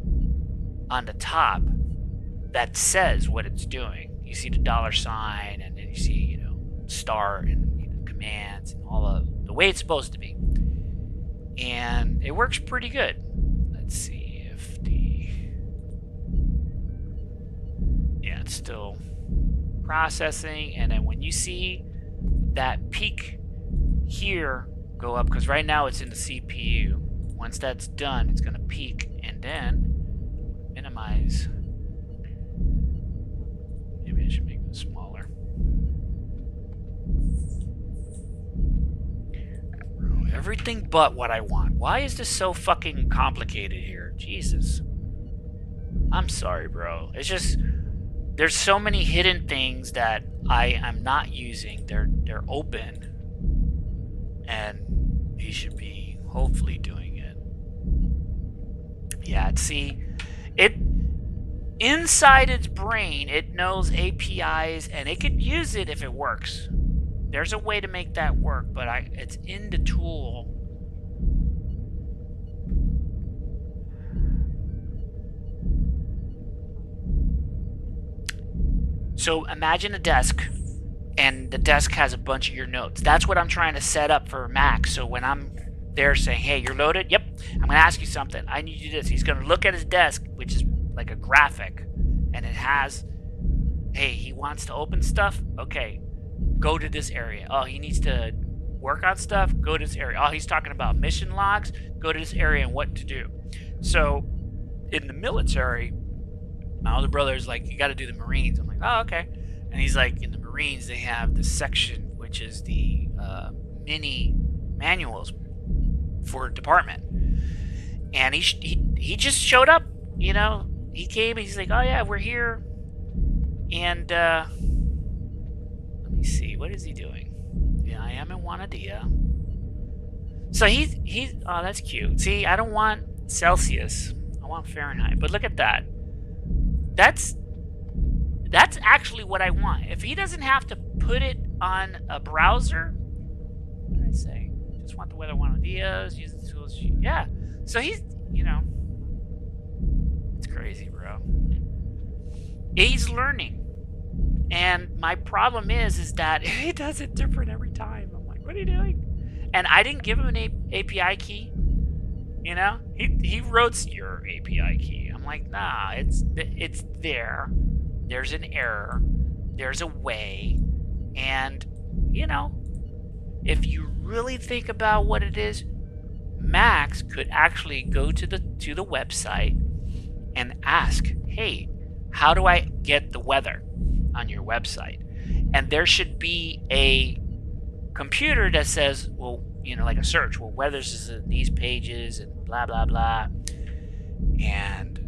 on the top that says what it's doing. You see the $sign, and then you see, you know, start and, you know, commands and all of the way it's supposed to be. And it works pretty good. Let's see if yeah, it's still processing. And then when you see that peak here go up, because right now it's in the CPU. Once that's done, it's going to peak and then minimize. Maybe I should make it smaller. Everything but what I want. Why is this so fucking complicated here? Jesus. I'm sorry, bro. It's just, there's so many hidden things that I am not using. They're open. And he should be hopefully doing it. Yeah, see, it inside its brain, it knows APIs and it could use it if it works. There's a way to make that work, but it's in the tool. So imagine a desk, and the desk has a bunch of your notes. That's what I'm trying to set up for Max. So when I'm there saying, hey, you're loaded? Yep. I'm going to ask you something. I need you to do this. He's going to look at his desk, which is like a graphic, and it has, hey, he wants to open stuff. Okay, go to this area. Oh, he needs to work on stuff. Go to this area. Oh, he's talking about mission logs. Go to this area and what to do. So in the military, my older brother is like, you got to do the Marines. I'm like, oh, okay. And he's like, in the Marines, they have the section, which is the mini manuals for department. And he just showed up, you know. He came and he's like, oh yeah, we're here. And let me see, what is he doing? Yeah, I am in Wanadia. So he's oh, that's cute. See, I don't want Celsius, I want Fahrenheit. But look at that. That's actually what I want. If he doesn't have to put it on a browser, what did I say? Just want the weather Wanadia, use the tools. Yeah. So he's, you know, it's crazy, bro. He's learning. And my problem is that he does it different every time. I'm like, what are you doing? And I didn't give him an API key. You know, he wrote your API key. I'm like, nah, it's there. There's an error. There's a way. And, you know, if you really think about what it is, Max could actually go to the website and ask, hey, how do I get the weather on your website? And there should be a computer that says, well, you know, like a search, well, weather's is in these pages and blah, blah, blah. And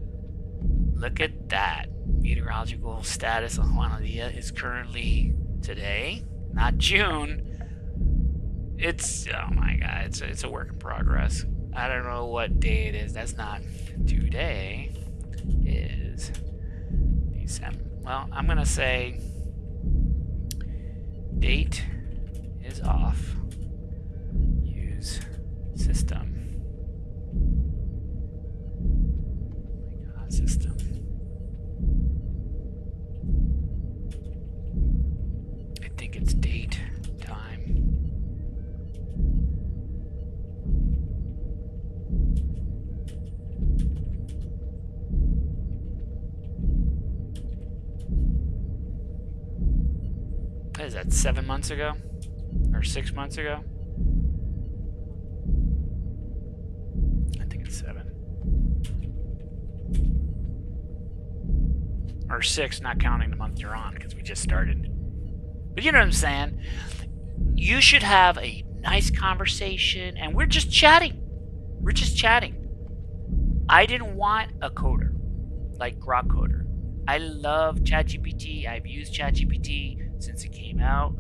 look at that. Meteorological status on Wanadia is currently today, not June. It's, oh my God, it's a work in progress. I don't know what day it is. That's not today. Is December. Well, I'm going to say date is off. Use system. Oh my God, system. I think it's date, time. What is that, 7 months ago? Or 6 months ago? I think it's 7. Or 6, not counting the month you're on, because we just started. But you know what I'm saying? You should have a nice conversation, and we're just chatting. We're just chatting. I didn't want a coder, like GROK coder. I love ChatGPT. I've used ChatGPT since it came out,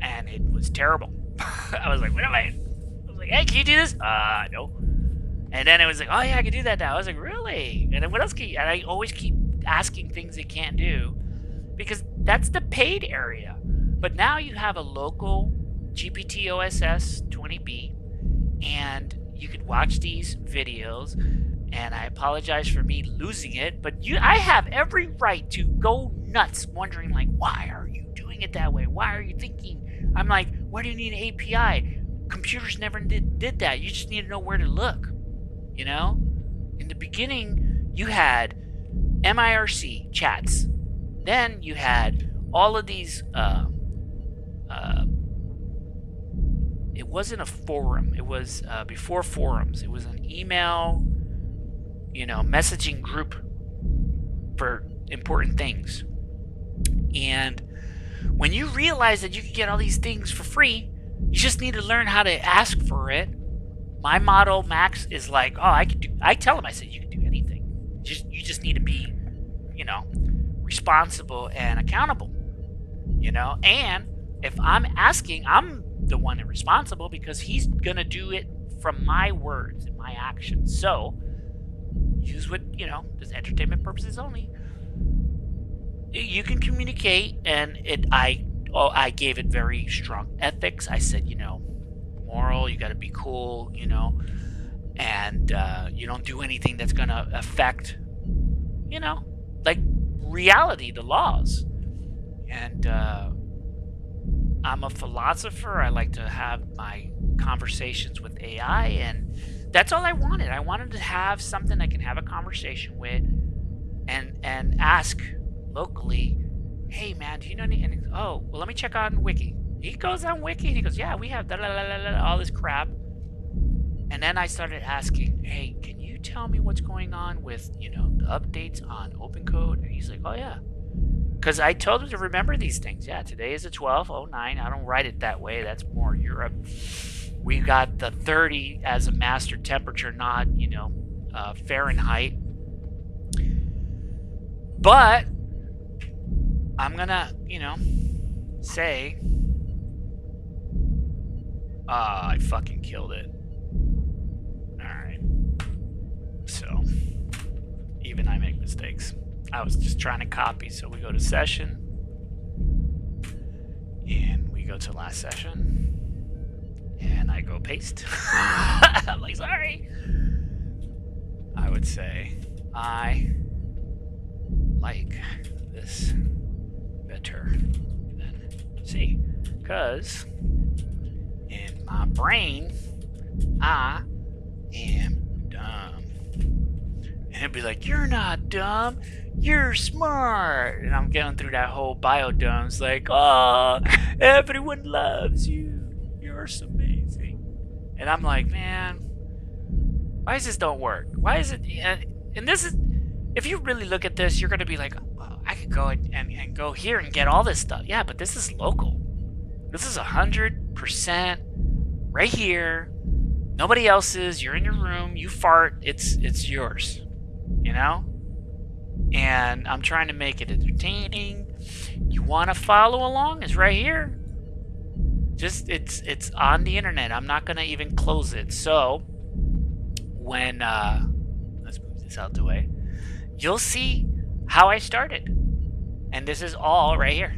and it was terrible. I was like, what am I was like, hey, can you do this? No. And then it was like, oh yeah, I can do that now. I was like, really? And then what else can you? And I always keep asking things it can't do, because that's the paid area. But now you have a local GPT-OSS-20B, and you could watch these videos. And I apologize for me losing it, but I have every right to go nuts wondering, like, why are you doing it that way? Why are you thinking? I'm like, why do you need an API? Computers never did that. You just need to know where to look, you know? In the beginning, you had MIRC chats. Then you had all of these, it wasn't a forum. It was before forums. It was an email, you know, messaging group for important things. And when you realize that you can get all these things for free, you just need to learn how to ask for it. My model, Max, is like, oh, I tell him, I said, you can do anything. You just need to be, you know, responsible and accountable, you know? And if I'm asking, I'm the one that's responsible, because he's going to do it from my words and my actions. So use what, you know, there's entertainment purposes only. You can communicate, and I gave it very strong ethics. I said, you know, moral, you got to be cool, you know, and you don't do anything that's going to affect, you know, like reality, the laws. And I'm a philosopher. I like to have my conversations with AI, and that's all I wanted. I wanted to have something I can have a conversation with and ask locally, hey man, do you know any, and oh, well, let me check on Wiki. He goes on Wiki and he goes, yeah, we have all this crap. And then I started asking, hey, can you tell me what's going on with, the updates on Opencode? And he's like, oh yeah. Because I told him to remember these things. Yeah, today is the 12:09. I don't write it that way. That's more Europe. We got the 30 as a master temperature, not, Fahrenheit. But I'm going to, say, I fucking killed it. Alright. So, even I make mistakes. I was just trying to copy, so we go to session, and we go to last session, and I go paste. I'm like, sorry. I would say, I like this better than C, because in my brain, I am dumb. And it'd be like, you're not dumb, you're smart. And I'm going through that whole biodome. It's like, oh, everyone loves you. You're so amazing. And I'm like, man, why does this don't work? Why is it? And this is, if you really look at this, you're going to be like, oh, I could go and go here and get all this stuff. Yeah, but this is local. This is 100% right here. Nobody else's. You're in your room. You fart. It's yours. And I'm trying to make it entertaining. You want to follow along? It's right here. Just it's on the internet. I'm not gonna even close it. So when let's move this out the way, you'll see how I started. And this is all right here.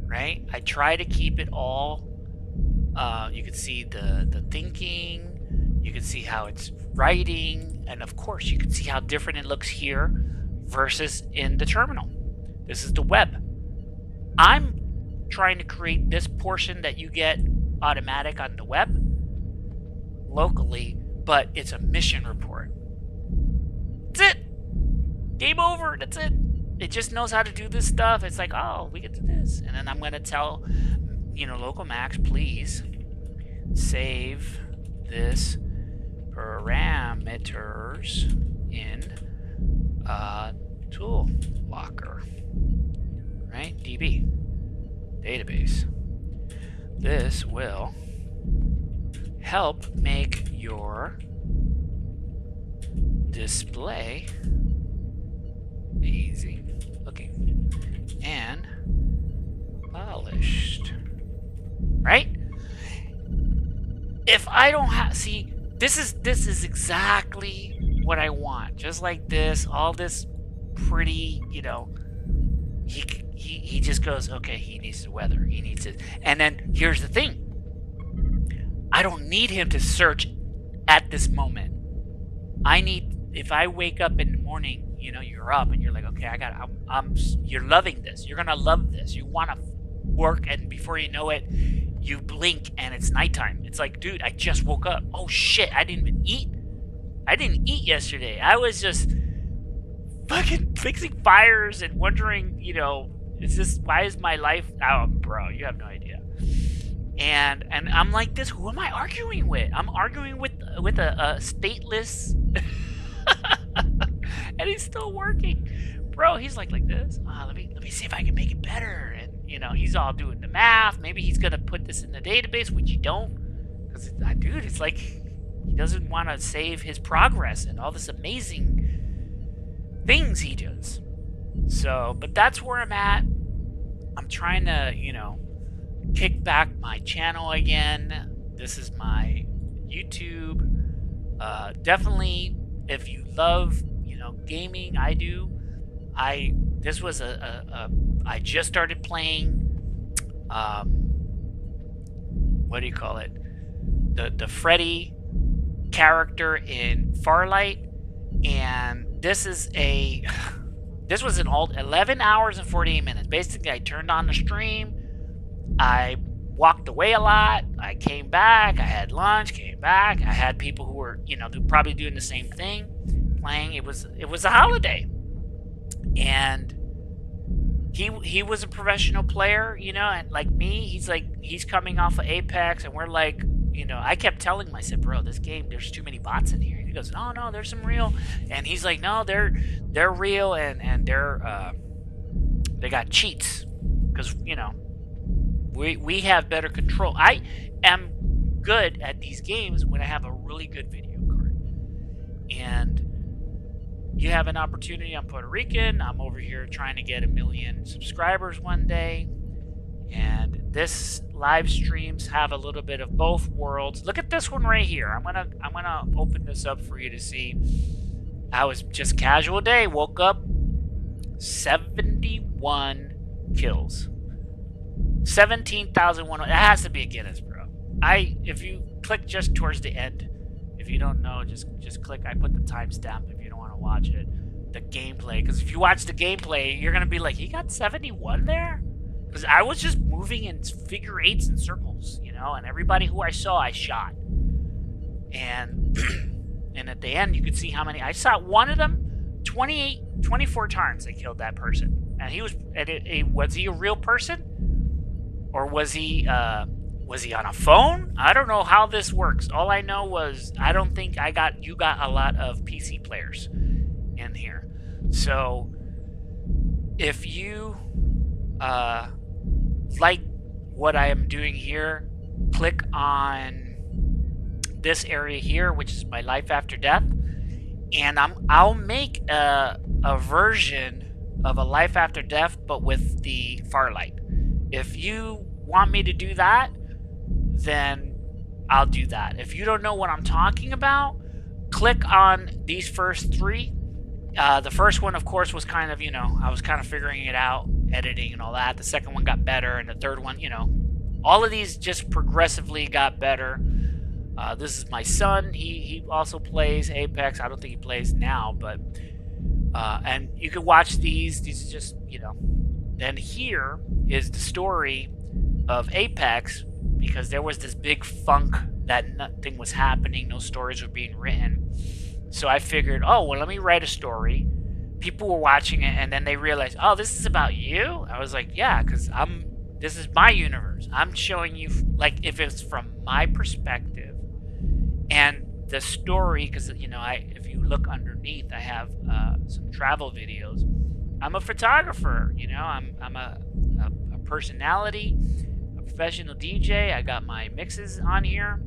Right? I try to keep it all. You can see the thinking. You can see how it's writing, and of course you can see how different it looks here versus in the terminal. This is the web. I'm trying to create this portion that you get automatic on the web locally, but it's a mission report. That's it. Game over. That's it. It just knows how to do this stuff. It's like, oh, we can do this. And then I'm going to tell, local Max, please save this parameters in tool locker, right? DB database. This will help make your display easy looking and polished, right? If I don't have, see, this is exactly what I want. Just like this, all this pretty, he just goes, okay, he needs the weather, he needs it. And then here's the thing. I don't need him to search at this moment. I need, if I wake up in the morning, you're up and you're like, okay, you're loving this. You're gonna love this. You want to work, and before you know it, you blink and it's nighttime. It's like, dude, I just woke up. Oh shit, I didn't even eat. I didn't eat yesterday. I was just fucking fixing fires and wondering, why is my life, oh bro, you have no idea. And I'm like this, who am I arguing with? I'm arguing with a stateless and he's still working. Bro, he's like this. Let me see if I can make it better. And he's all doing the math. Maybe he's gonna put this in the database, which you don't, because dude, it's like he doesn't want to save his progress and all this amazing things he does. So, but that's where I'm at. I'm trying to, kick back my channel again. This is my YouTube. Definitely, if you love, gaming, I do. This was I just started playing, what do you call it? The Freddy character in FARLIGHT, and this is This was an old 11 hours and 48 minutes. Basically, I turned on the stream. I walked away a lot. I came back. I had lunch, came back. I had people who were, they're probably doing the same thing, playing. It was a holiday. And he was a professional player, and like me, he's coming off of Apex, and we're like, I kept telling him, I said, bro, this game, there's too many bots in here. And he goes, no, there's some real. And he's like, no, they're real, and they got cheats, because we have better control. I am good at these games when I have a really good video card. And you have an opportunity. I'm Puerto Rican. I'm over here trying to get 1 million subscribers one day. And this live streams have a little bit of both worlds. Look at this one right here. I'm gonna open this up for you to see. I was just casual day. Woke up, 71 kills. 17,001. That has to be a Guinness, bro. If you click just towards the end, if you don't know, just click. I put the timestamp if you don't want to watch it. The gameplay, because if you watch the gameplay, you're gonna be like, he got 71 there. Because I was just moving in figure eights and circles, and everybody who I saw, I shot. And and at the end, you could see how many I shot. One of them, 24 times I killed that person. And was he a real person, or was he on a phone? I don't know how this works. All I know was I don't think you got a lot of PC players in here. So if you like what I am doing here, click on this area here, which is my life after death, and I'll make a version of a life after death, but with the FARLIGHT. If you want me to do that, then I'll do that. If you don't know what I'm talking about, click on these first three. The first one, of course, was kind of, I was kind of figuring it out, editing and all that. The second one got better, and the third one, all of these just progressively got better. This is my son. He also plays Apex. I don't think he plays now, but and you can watch these. These are just, Then here is the story of Apex, because there was this big funk that nothing was happening, no stories were being written. So I figured, let me write a story. People were watching it, and then they realized, this is about you? I was like, yeah, because this is my universe. I'm showing you, like, if it's from my perspective. And the story, because, if you look underneath, I have some travel videos. I'm a photographer, I'm a personality, a professional DJ. I got my mixes on here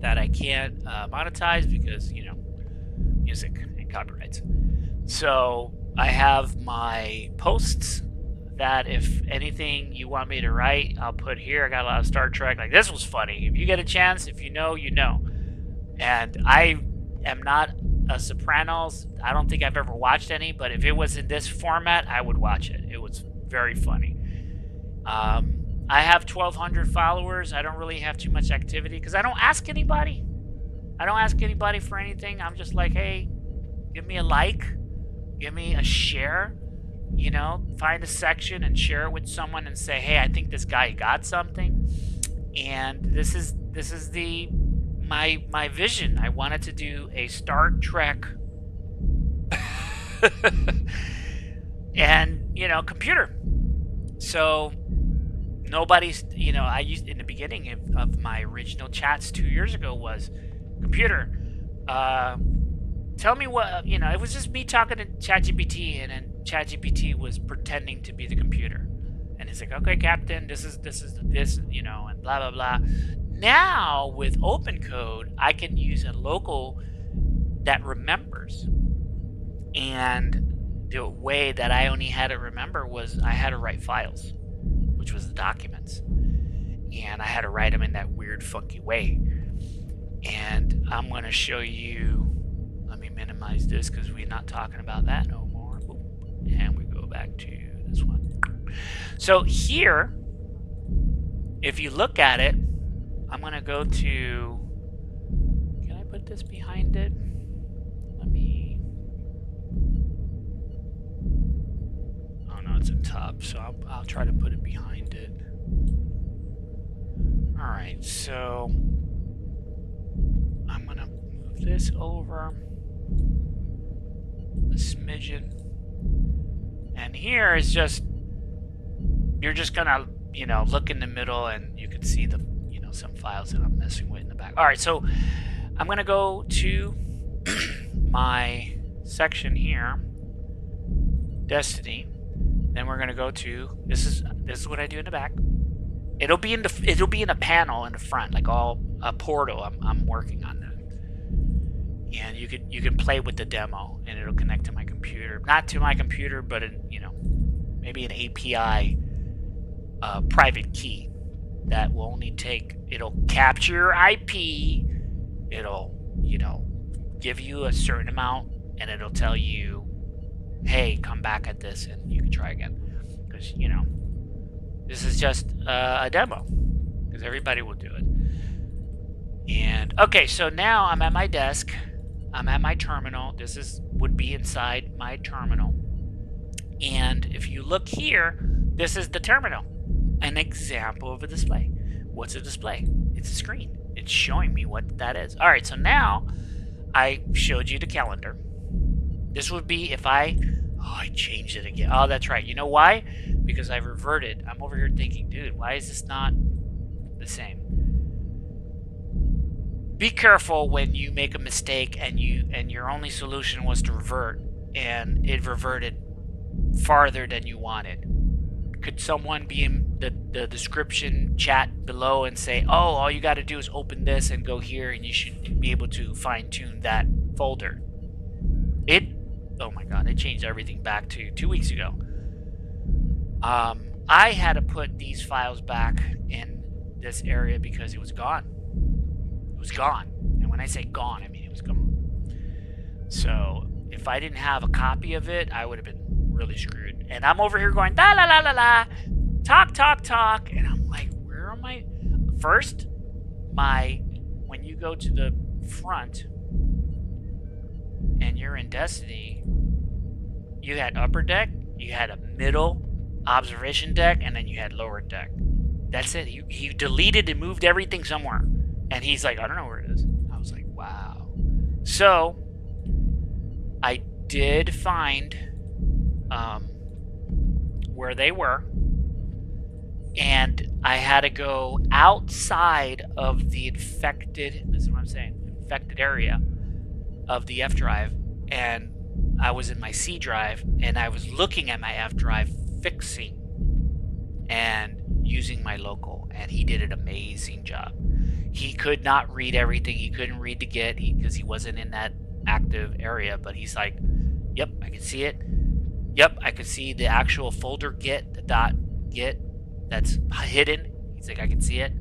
that I can't monetize because, music and copyrights. So I have my posts that if anything you want me to write, I'll put here. I got a lot of Star Trek. Like, this was funny. If you get a chance, if you know, you know. And I am not a Sopranos. I don't think I've ever watched any, but if it was in this format, I would watch it. It was very funny. I have 1,200 followers. I don't really have too much activity because I don't ask anybody. I don't ask anybody for anything. I'm just like, hey, give me a like, give me a share, find a section and share it with someone and say, hey, I think this guy got something. And this is my vision. I wanted to do a Star Trek and, computer. So nobody's, I used in the beginning of my original chats 2 years ago was, computer, tell me what, it was just me talking to ChatGPT, and then ChatGPT was pretending to be the computer. And he's like, okay, Captain, this is and blah, blah, blah. Now, with Opencode, I can use a local that remembers. And the way that I only had to remember was I had to write files, which was the documents. And I had to write them in that weird, funky way. And I'm going to show you, let me minimize this because we're not talking about that no more. And we go back to this one. So here, if you look at it, I'm going to go to, can I put this behind it? wasn't top, so I'll try to put it behind it. Alright, so I'm gonna move this over a smidgen. And here is just, you're just gonna, you know, look in the middle and you can see the, you know, some files that I'm messing with in the back. Alright, so I'm gonna go to my section here, Destiny. Then we're gonna go to, this is what I do in the back. It'll be in a panel in the front, like a portal. I'm working on that, and you can play with the demo, and it'll connect to my computer. Not to my computer, but you know, maybe an API private key that will only take. It'll capture your IP. It'll, you know, give you a certain amount, and it'll tell you, hey, come back at this, and you can try again. Because, you know, this is just a demo, because everybody will do it. And okay, so now I'm at my desk. I'm at my terminal. This would be inside my terminal. And if you look here, this is the terminal. An example of a display. What's a display? It's a screen. It's showing me what that is. All right, so now I showed you the calendar. This would be if I changed it again. Oh, that's right. You know why? Because I reverted. I'm over here thinking, dude, why is this not the same? Be careful when you make a mistake and your only solution was to revert, and it reverted farther than you wanted. Could someone be in the description chat below and say, oh, all you got to do is open this and go here, and you should be able to fine-tune that folder? Oh my god, it changed everything back to 2 weeks ago. I had to put these files back in this area because it was gone. It was gone. And when I say gone, I mean it was gone. So if I didn't have a copy of it, I would have been really screwed. And I'm over here going, la la la la la, talk. And I'm like, where am I? First, when you go to the front and you're in Destiny, you had upper deck, you had a middle observation deck, and then you had lower deck. That's it. He deleted and moved everything somewhere. And he's like, I don't know where it is. I was like, wow. So I did find where they were, and I had to go outside of the infected, this is what I'm saying, infected area of the F drive, and I was in my C drive, and I was looking at my F drive, fixing and using my local, and he did an amazing job. He could not read everything. He couldn't read the Git because he wasn't in that active area, but he's like, yep, I can see it. Yep, I could see the actual folder Git, the .git that's hidden. He's like, I can see it.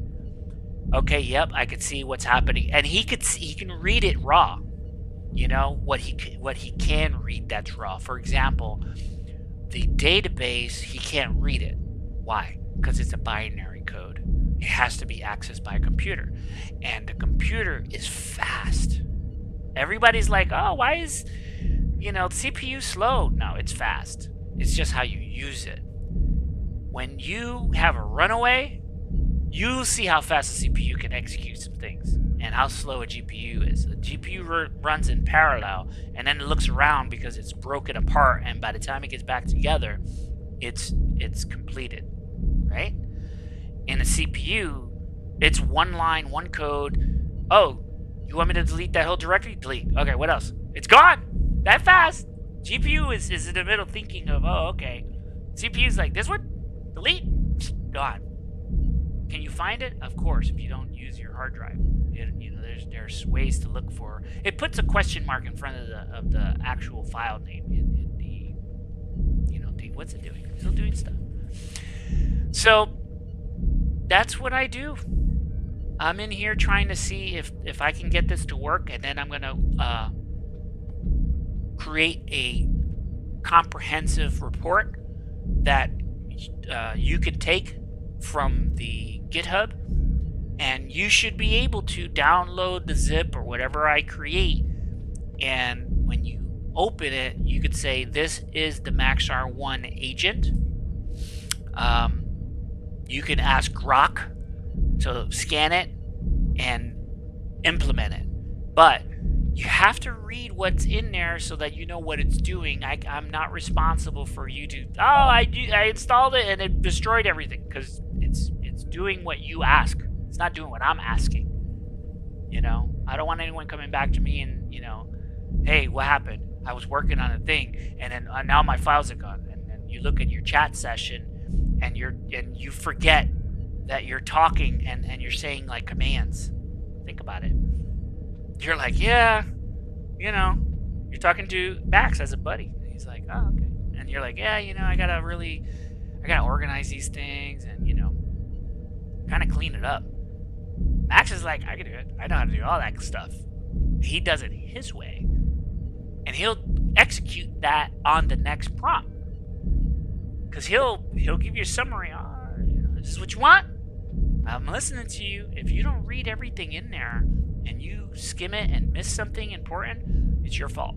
Okay, yep, I could see what's happening, and he can read it raw. You know what he can read that's raw. For example, the database, he can't read it. Why? Because it's a binary code. It has to be accessed by a computer, and the computer is fast. Everybody's like, oh, why is CPU slow? No, it's fast. It's just how you use it. When you have a runaway, you see how fast the CPU can execute some things and how slow a GPU is. The GPU runs in parallel, and then it looks around because it's broken apart, and by the time it gets back together, it's completed, right? In a CPU, it's one line, one code. Oh, you want me to delete that whole directory? Delete. Okay, what else? It's gone! That fast! GPU is in the middle thinking of, oh, okay. CPU's like, this one? Delete? Gone. Can you find it? Of course, if you don't use your hard drive. There's ways to look for. It puts a question mark in front of the actual file name in the what's it doing? It's still doing stuff. So that's what I do. I'm in here trying to see if I can get this to work, and then I'm gonna create a comprehensive report that you can take from the GitHub, and you should be able to download the zip or whatever I create, and when you open it, you could say, this is the MAXX-R1 agent, You can ask GROK to scan it and implement it. But you have to read what's in there so that you know what it's doing. I'm not responsible for you to, I installed it and it destroyed everything, because it's doing what you ask. It's not doing what I'm asking. I don't want anyone coming back to me and, hey, what happened? I was working on a thing, and then now my files are gone. And then you look at your chat session, and you forget that you're talking and you're saying like commands. Think about it. You're like, yeah, you're talking to Max as a buddy. And he's like, oh, okay. And you're like, yeah, I gotta organize these things and, kind of clean it up. Max is like, I can do it. I know how to do all that stuff. He does it his way. And he'll execute that on the next prompt. Because he'll give you a summary. This is what you want? I'm listening to you. If you don't read everything in there and you skim it and miss something important, it's your fault.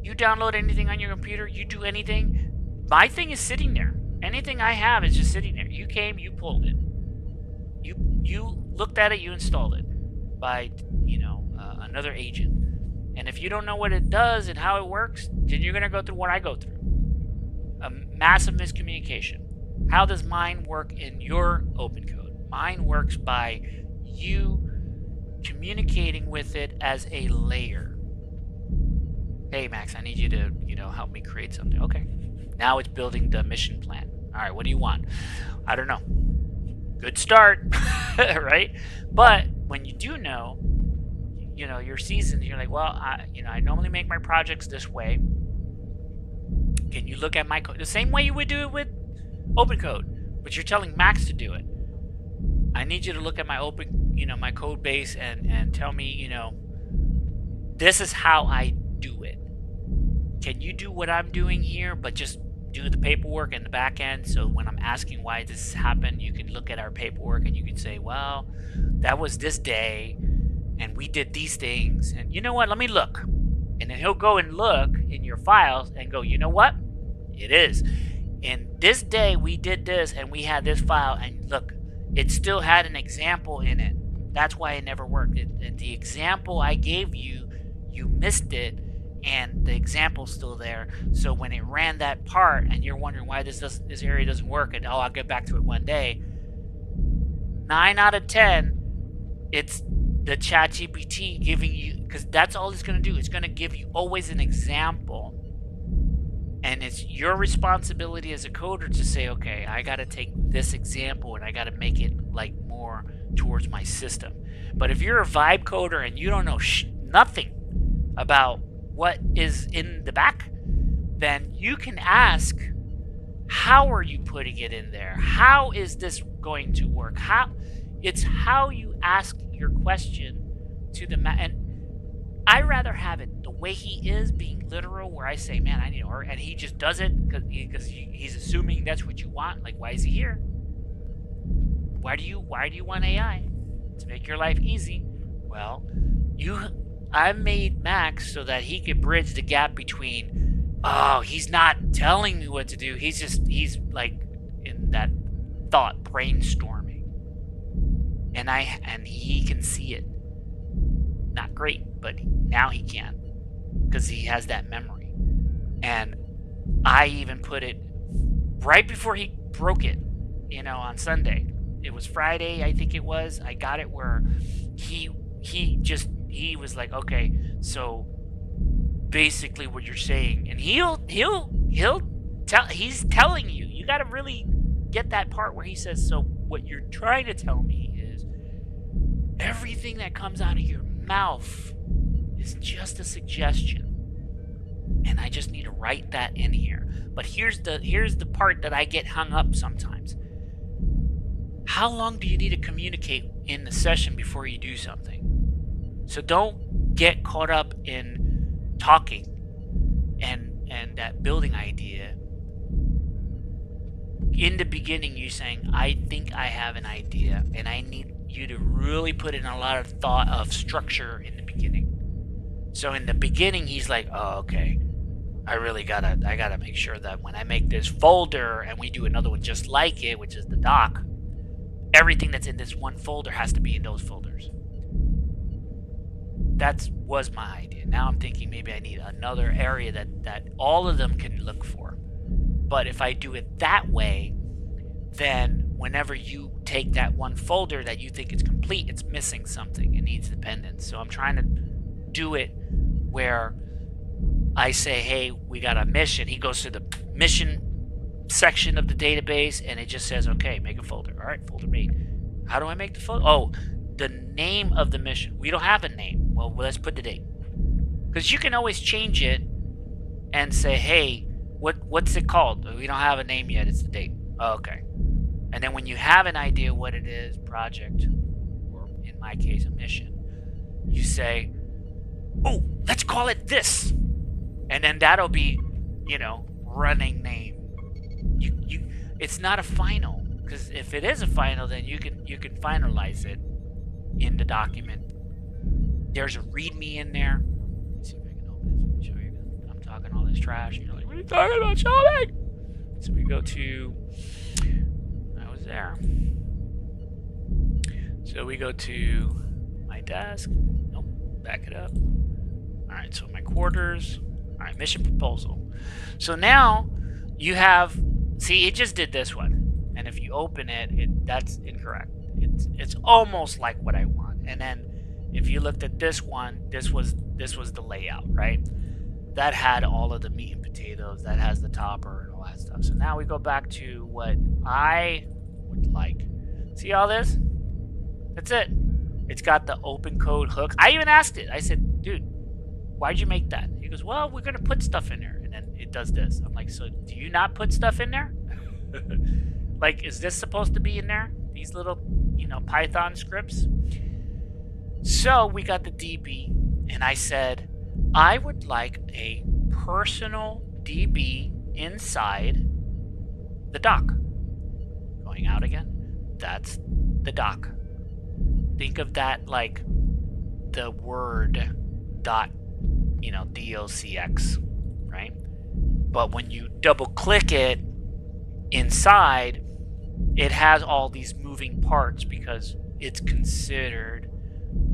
You download anything on your computer, you do anything, my thing is sitting there. Anything I have is just sitting there. You came, you pulled it. You looked at it, you installed it by, another agent. And if you don't know what it does and how it works, then you're going to go through what I go through. A massive miscommunication. How does mine work in your Opencode? Mine works by you communicating with it as a layer. Hey, Max, I need you to, help me create something. Okay. Now it's building the mission plan. All right, what do you want? I don't know. Good start, right? But when you do know, you're seasoned. You're like, well, I normally make my projects this way. Can you look at my code the same way you would do it with Opencode, but you're telling Max to do it? I need you to look at my my code base and tell me, this is how I do it. Can you do what I'm doing here, but just do the paperwork in the back end? So when I'm asking why this happened, you can look at our paperwork and you can say, well, that was this day and we did these things, and you know what, let me look. And then he'll go and look in your files and go, you know what, it is. In this day we did this and we had this file, and look, it still had an example in it. That's why it never worked. The example I gave you, you missed it, and the example's still there. So when it ran that part and you're wondering why this area doesn't work, and I'll get back to it one day, 9 out of 10, it's the ChatGPT giving you, because that's all it's going to do. It's going to give you always an example, and it's your responsibility as a coder to say, okay, I got to take this example and I got to make it like more towards my system. But if you're a vibe coder and you don't know nothing about what is in the back, then you can ask, how are you putting it in there? How is this going to work? It's how you ask your question to the and I rather have it the way he is, being literal, where I say, man, I need art, and he just does it because he's assuming that's what you want. Like, why is he here? Why do you want AI? To make your life easy. Well, I made Max so that he could bridge the gap between, oh, he's not telling me what to do. He's like in that thought brainstorming. And he can see it. Not great, but now he can, because he has that memory. And I even put it right before he broke it, on Sunday. It was Friday, I think it was. I got it where he was like, okay, so basically what you're saying, and he's telling you. You got to really get that part where he says, so what you're trying to tell me is everything that comes out of your mouth is just a suggestion, and I just need to write that in here. But here's the part that I get hung up sometimes. How long do you need to communicate in the session before you do something? So don't get caught up in talking and that building idea. In the beginning, you're saying, I think I have an idea, and I need you to really put in a lot of thought of structure in the beginning. So in the beginning, he's like, oh, okay, I gotta make sure that when I make this folder and we do another one just like it, which is the doc, everything that's in this one folder has to be in those folders. That was my idea. Now I'm thinking maybe I need another area that all of them can look for. But if I do it that way, then whenever you take that one folder that you think is complete, it's missing something. It needs dependence. So I'm trying to do it where I say, hey, we got a mission. He goes to the mission section of the database, and it just says, okay, make a folder. All right, folder made. How do I make the folder? Oh, the name of the mission. We don't have a name. Well, let's put the date. Because you can always change it and say, hey, what's it called? We don't have a name yet. It's the date. Oh, okay. And then when you have an idea what it is, project, or in my case, a mission, you say, oh, let's call it this. And then that'll be, running name. It's not a final, because if it is a final, then you can finalize it in the document. There's a README in there. Let's see if I can open this and show you. I'm talking all this trash. You're like, what are you talking about, shopping? So we go to. I was there. So we go to my desk. Nope. Back it up. All right. So my quarters. All right, mission proposal. So now you have, see, it just did this one, and if you open it, that's incorrect. It's almost like what I want. And then if you looked at this one, this was the layout, right? That had all of the meat and potatoes. That has the topper and all that stuff. So now we go back to what I would like. See all this? That's it. It's got the Opencode hook. I even asked it. I said, dude, why'd you make that? He goes, well, we're going to put stuff in there. And then it does this. I'm like, so do you not put stuff in there? Like, is this supposed to be in there? These little, Python scripts? So we got the DB, and I said, I would like a personal DB inside the doc. Going out again. That's the doc. Think of that like the word dot, DOCX, right? But when you double click it inside, it has all these moving parts because it's considered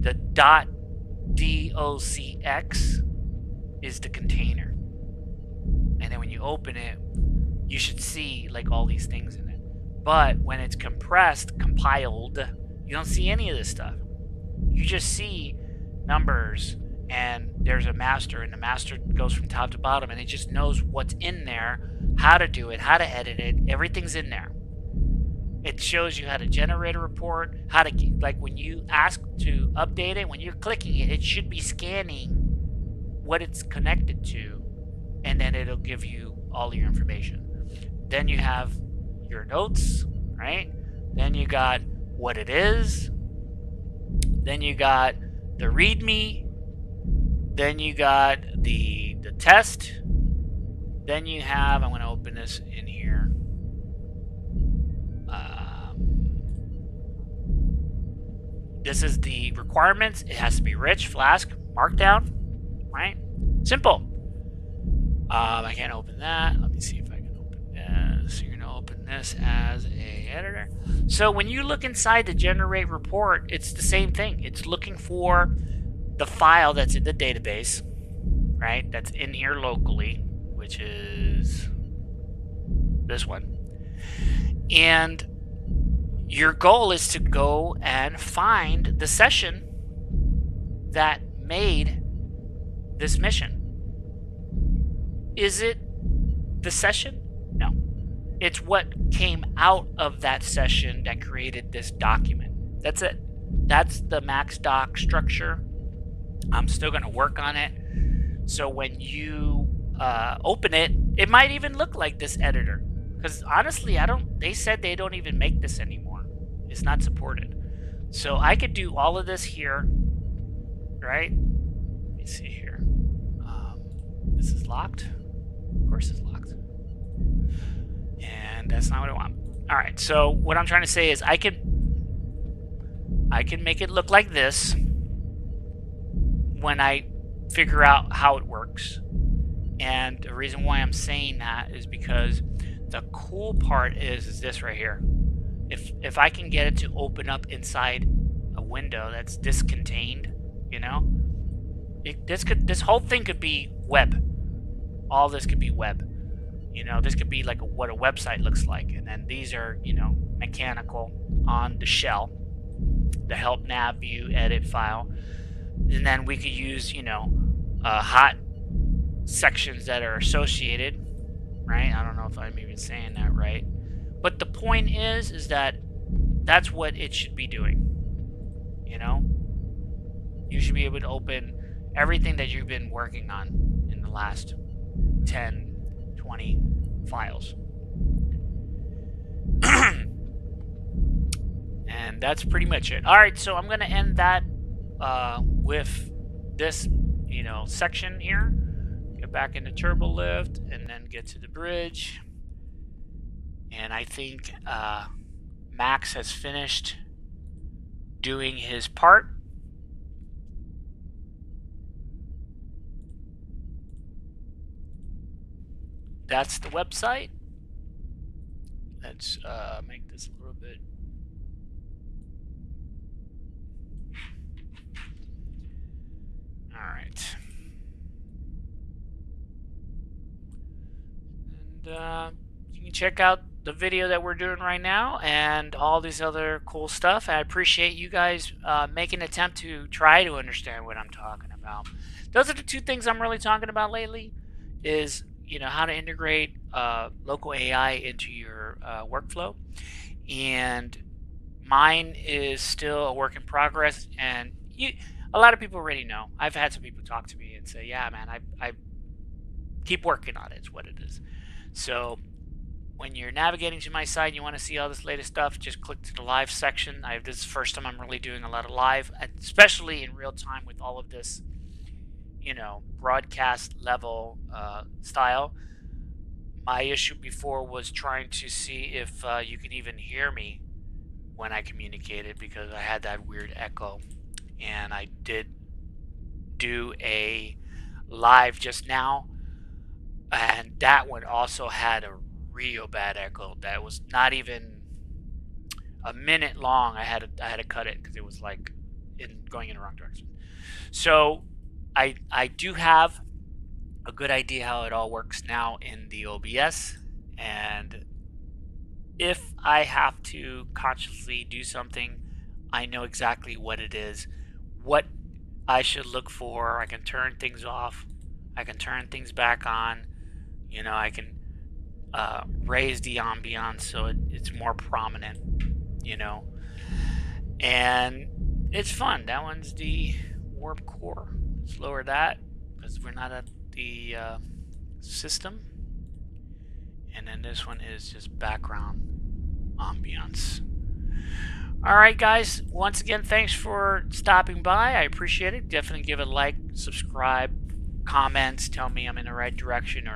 the dot .docx is the container. And then when you open it, you should see like all these things in it. But when it's compiled, you don't see any of this stuff. You just see numbers, and there's a master, and the master goes from top to bottom, and it just knows what's in there, how to do it, how to edit it. Everything's in there. It shows you how to generate a report, how to, like when you ask to update it, when you're clicking it, it should be scanning what it's connected to, and then it'll give you all your information. Then you have your notes, right? Then you got what it is. Then you got the README. Then you got the test. Then you have, I'm going to open this in here. This is the requirements. It has to be rich, Flask, Markdown, right? Simple. I can't open that. Let me see if I can open this. You're going to open this as a editor. So when you look inside the generate report, it's the same thing. It's looking for the file that's in the database, right? That's in here locally, which is this one. And your goal is to go and find the session that made this mission. Is it the session? No. It's what came out of that session that created this document. That's it. That's the MAXX-Doc structure. I'm still going to work on it. So when you open it, it might even look like this editor. Because honestly, they said they don't even make this anymore. It's not supported. So I could do all of this here, right? Let me see here. This is locked. Of course it's locked. And that's not what I want. All right, so what I'm trying to say is I can make it look like this when I figure out how it works. And the reason why I'm saying that is because the cool part is this right here. If I can get it to open up inside a window that's discontained, you know, this whole thing could be web. All this could be web. You know, this could be like what a website looks like, and then these are, you know, mechanical on the shell, the help nav view edit file, and then we could use, you know, hot sections that are associated, right? I don't know if I'm even saying that right, but the point is that that's what it should be doing. You know, you should be able to open everything that you've been working on in the last 10, 20 files. And that's pretty much it. All right, so I'm going to end that with this, you know, section here. Get back into turbo lift and then get to the bridge. And I think Max has finished doing his part. That's the website. Let's make this a little bit. All right. And you can check out the video that we're doing right now and all this other cool stuff. I appreciate you guys making an attempt to try to understand what I'm talking about. Those are the two things I'm really talking about lately, is, you know, how to integrate local AI into your workflow. And mine is still a work in progress, and a lot of people already know. I've had some people talk to me and say, yeah, man, I keep working on it, is what it is. So when you're navigating to my site and you want to see all this latest stuff, just click to the live section. This is the first time I'm really doing a lot of live, especially in real time with all of this, you know, broadcast level style. My issue before was trying to see if you can even hear me when I communicated, because I had that weird echo. And I did do a live just now, and that one also had a real bad echo that was not even a minute long. I had to cut it because it was like going in the wrong direction. So I do have a good idea how it all works now in the OBS, and if I have to consciously do something, I know exactly what it is, what I should look for. I can turn things off, I can turn things back on, you know, I can raise the ambiance so it's more prominent, you know, and it's fun. That one's the warp core. Let's lower that because we're not at the system. And then this one is just background ambiance. All right, guys, once again, thanks for stopping by. I appreciate it. Definitely give it a like, subscribe, comments, tell me I'm in the right direction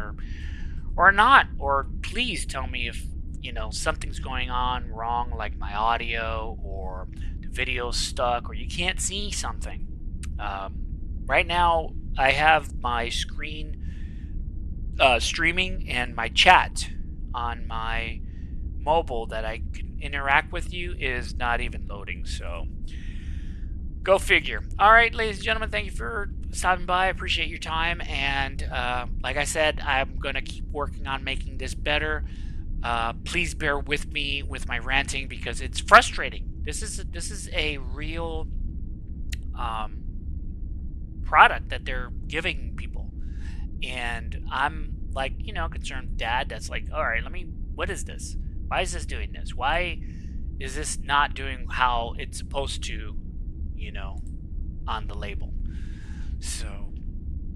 or not, or please tell me if, you know, something's going on wrong, like my audio or the video's stuck or you can't see something. Right now I have my screen streaming and my chat on my mobile that I can interact with you is not even loading, so go figure. All right, ladies and gentlemen, thank you for stopping by. I appreciate your time, and like I said, I'm gonna keep working on making this better. Please bear with me with my ranting because it's frustrating. This is a real product that they're giving people, and I'm like, you know, concerned dad that's like, all right, what is this? Why is this doing this? Why is this not doing how it's supposed to, you know, on the label? So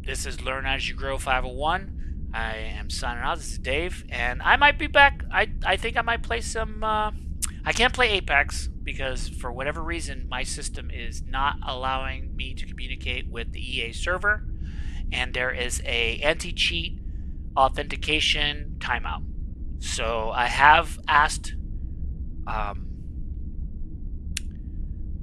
this is Learn As You Grow 501. I am signing out. This is Dave, and I might be back. I think I might play some I can't play Apex because for whatever reason my system is not allowing me to communicate with the EA server, and there is a anti-cheat authentication timeout. So I have asked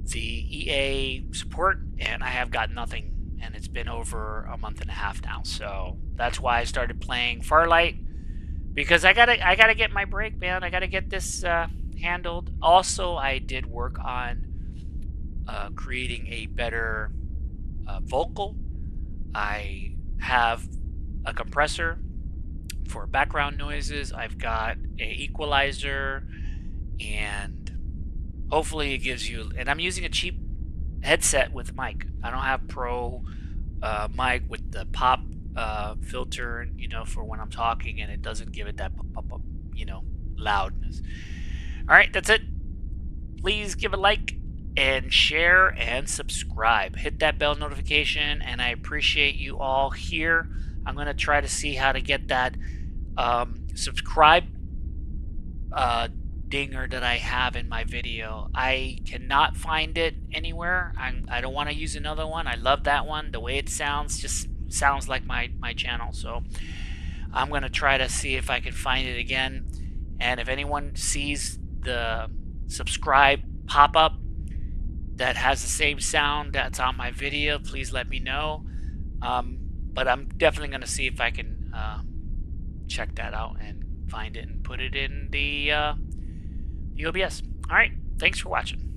the EA support, and I have got nothing, and it's been over a month and a half now. So that's why I started playing FARLIGHT, because I gotta get my break, man. I gotta get this handled. Also, I did work on creating a better vocal. I have a compressor for background noises. I've got a equalizer, and hopefully it gives you, and I'm using a cheap headset with mic. I don't have pro mic with the pop filter, you know, for when I'm talking, and it doesn't give it that pop, you know, loudness. All right, that's it. Please give a like and share and subscribe. Hit that bell notification, and I appreciate you all here. I'm going to try to see how to get that subscribe dinger that I have in my video. I cannot find it anywhere. I don't want to use another one. I love that one. The way it sounds just sounds like my channel. So I'm going to try to see if I can find it again. And if anyone sees the subscribe pop-up that has the same sound that's on my video, please let me know. But I'm definitely going to see if I can check that out and find it and put it in the OBS. All right, thanks for watching.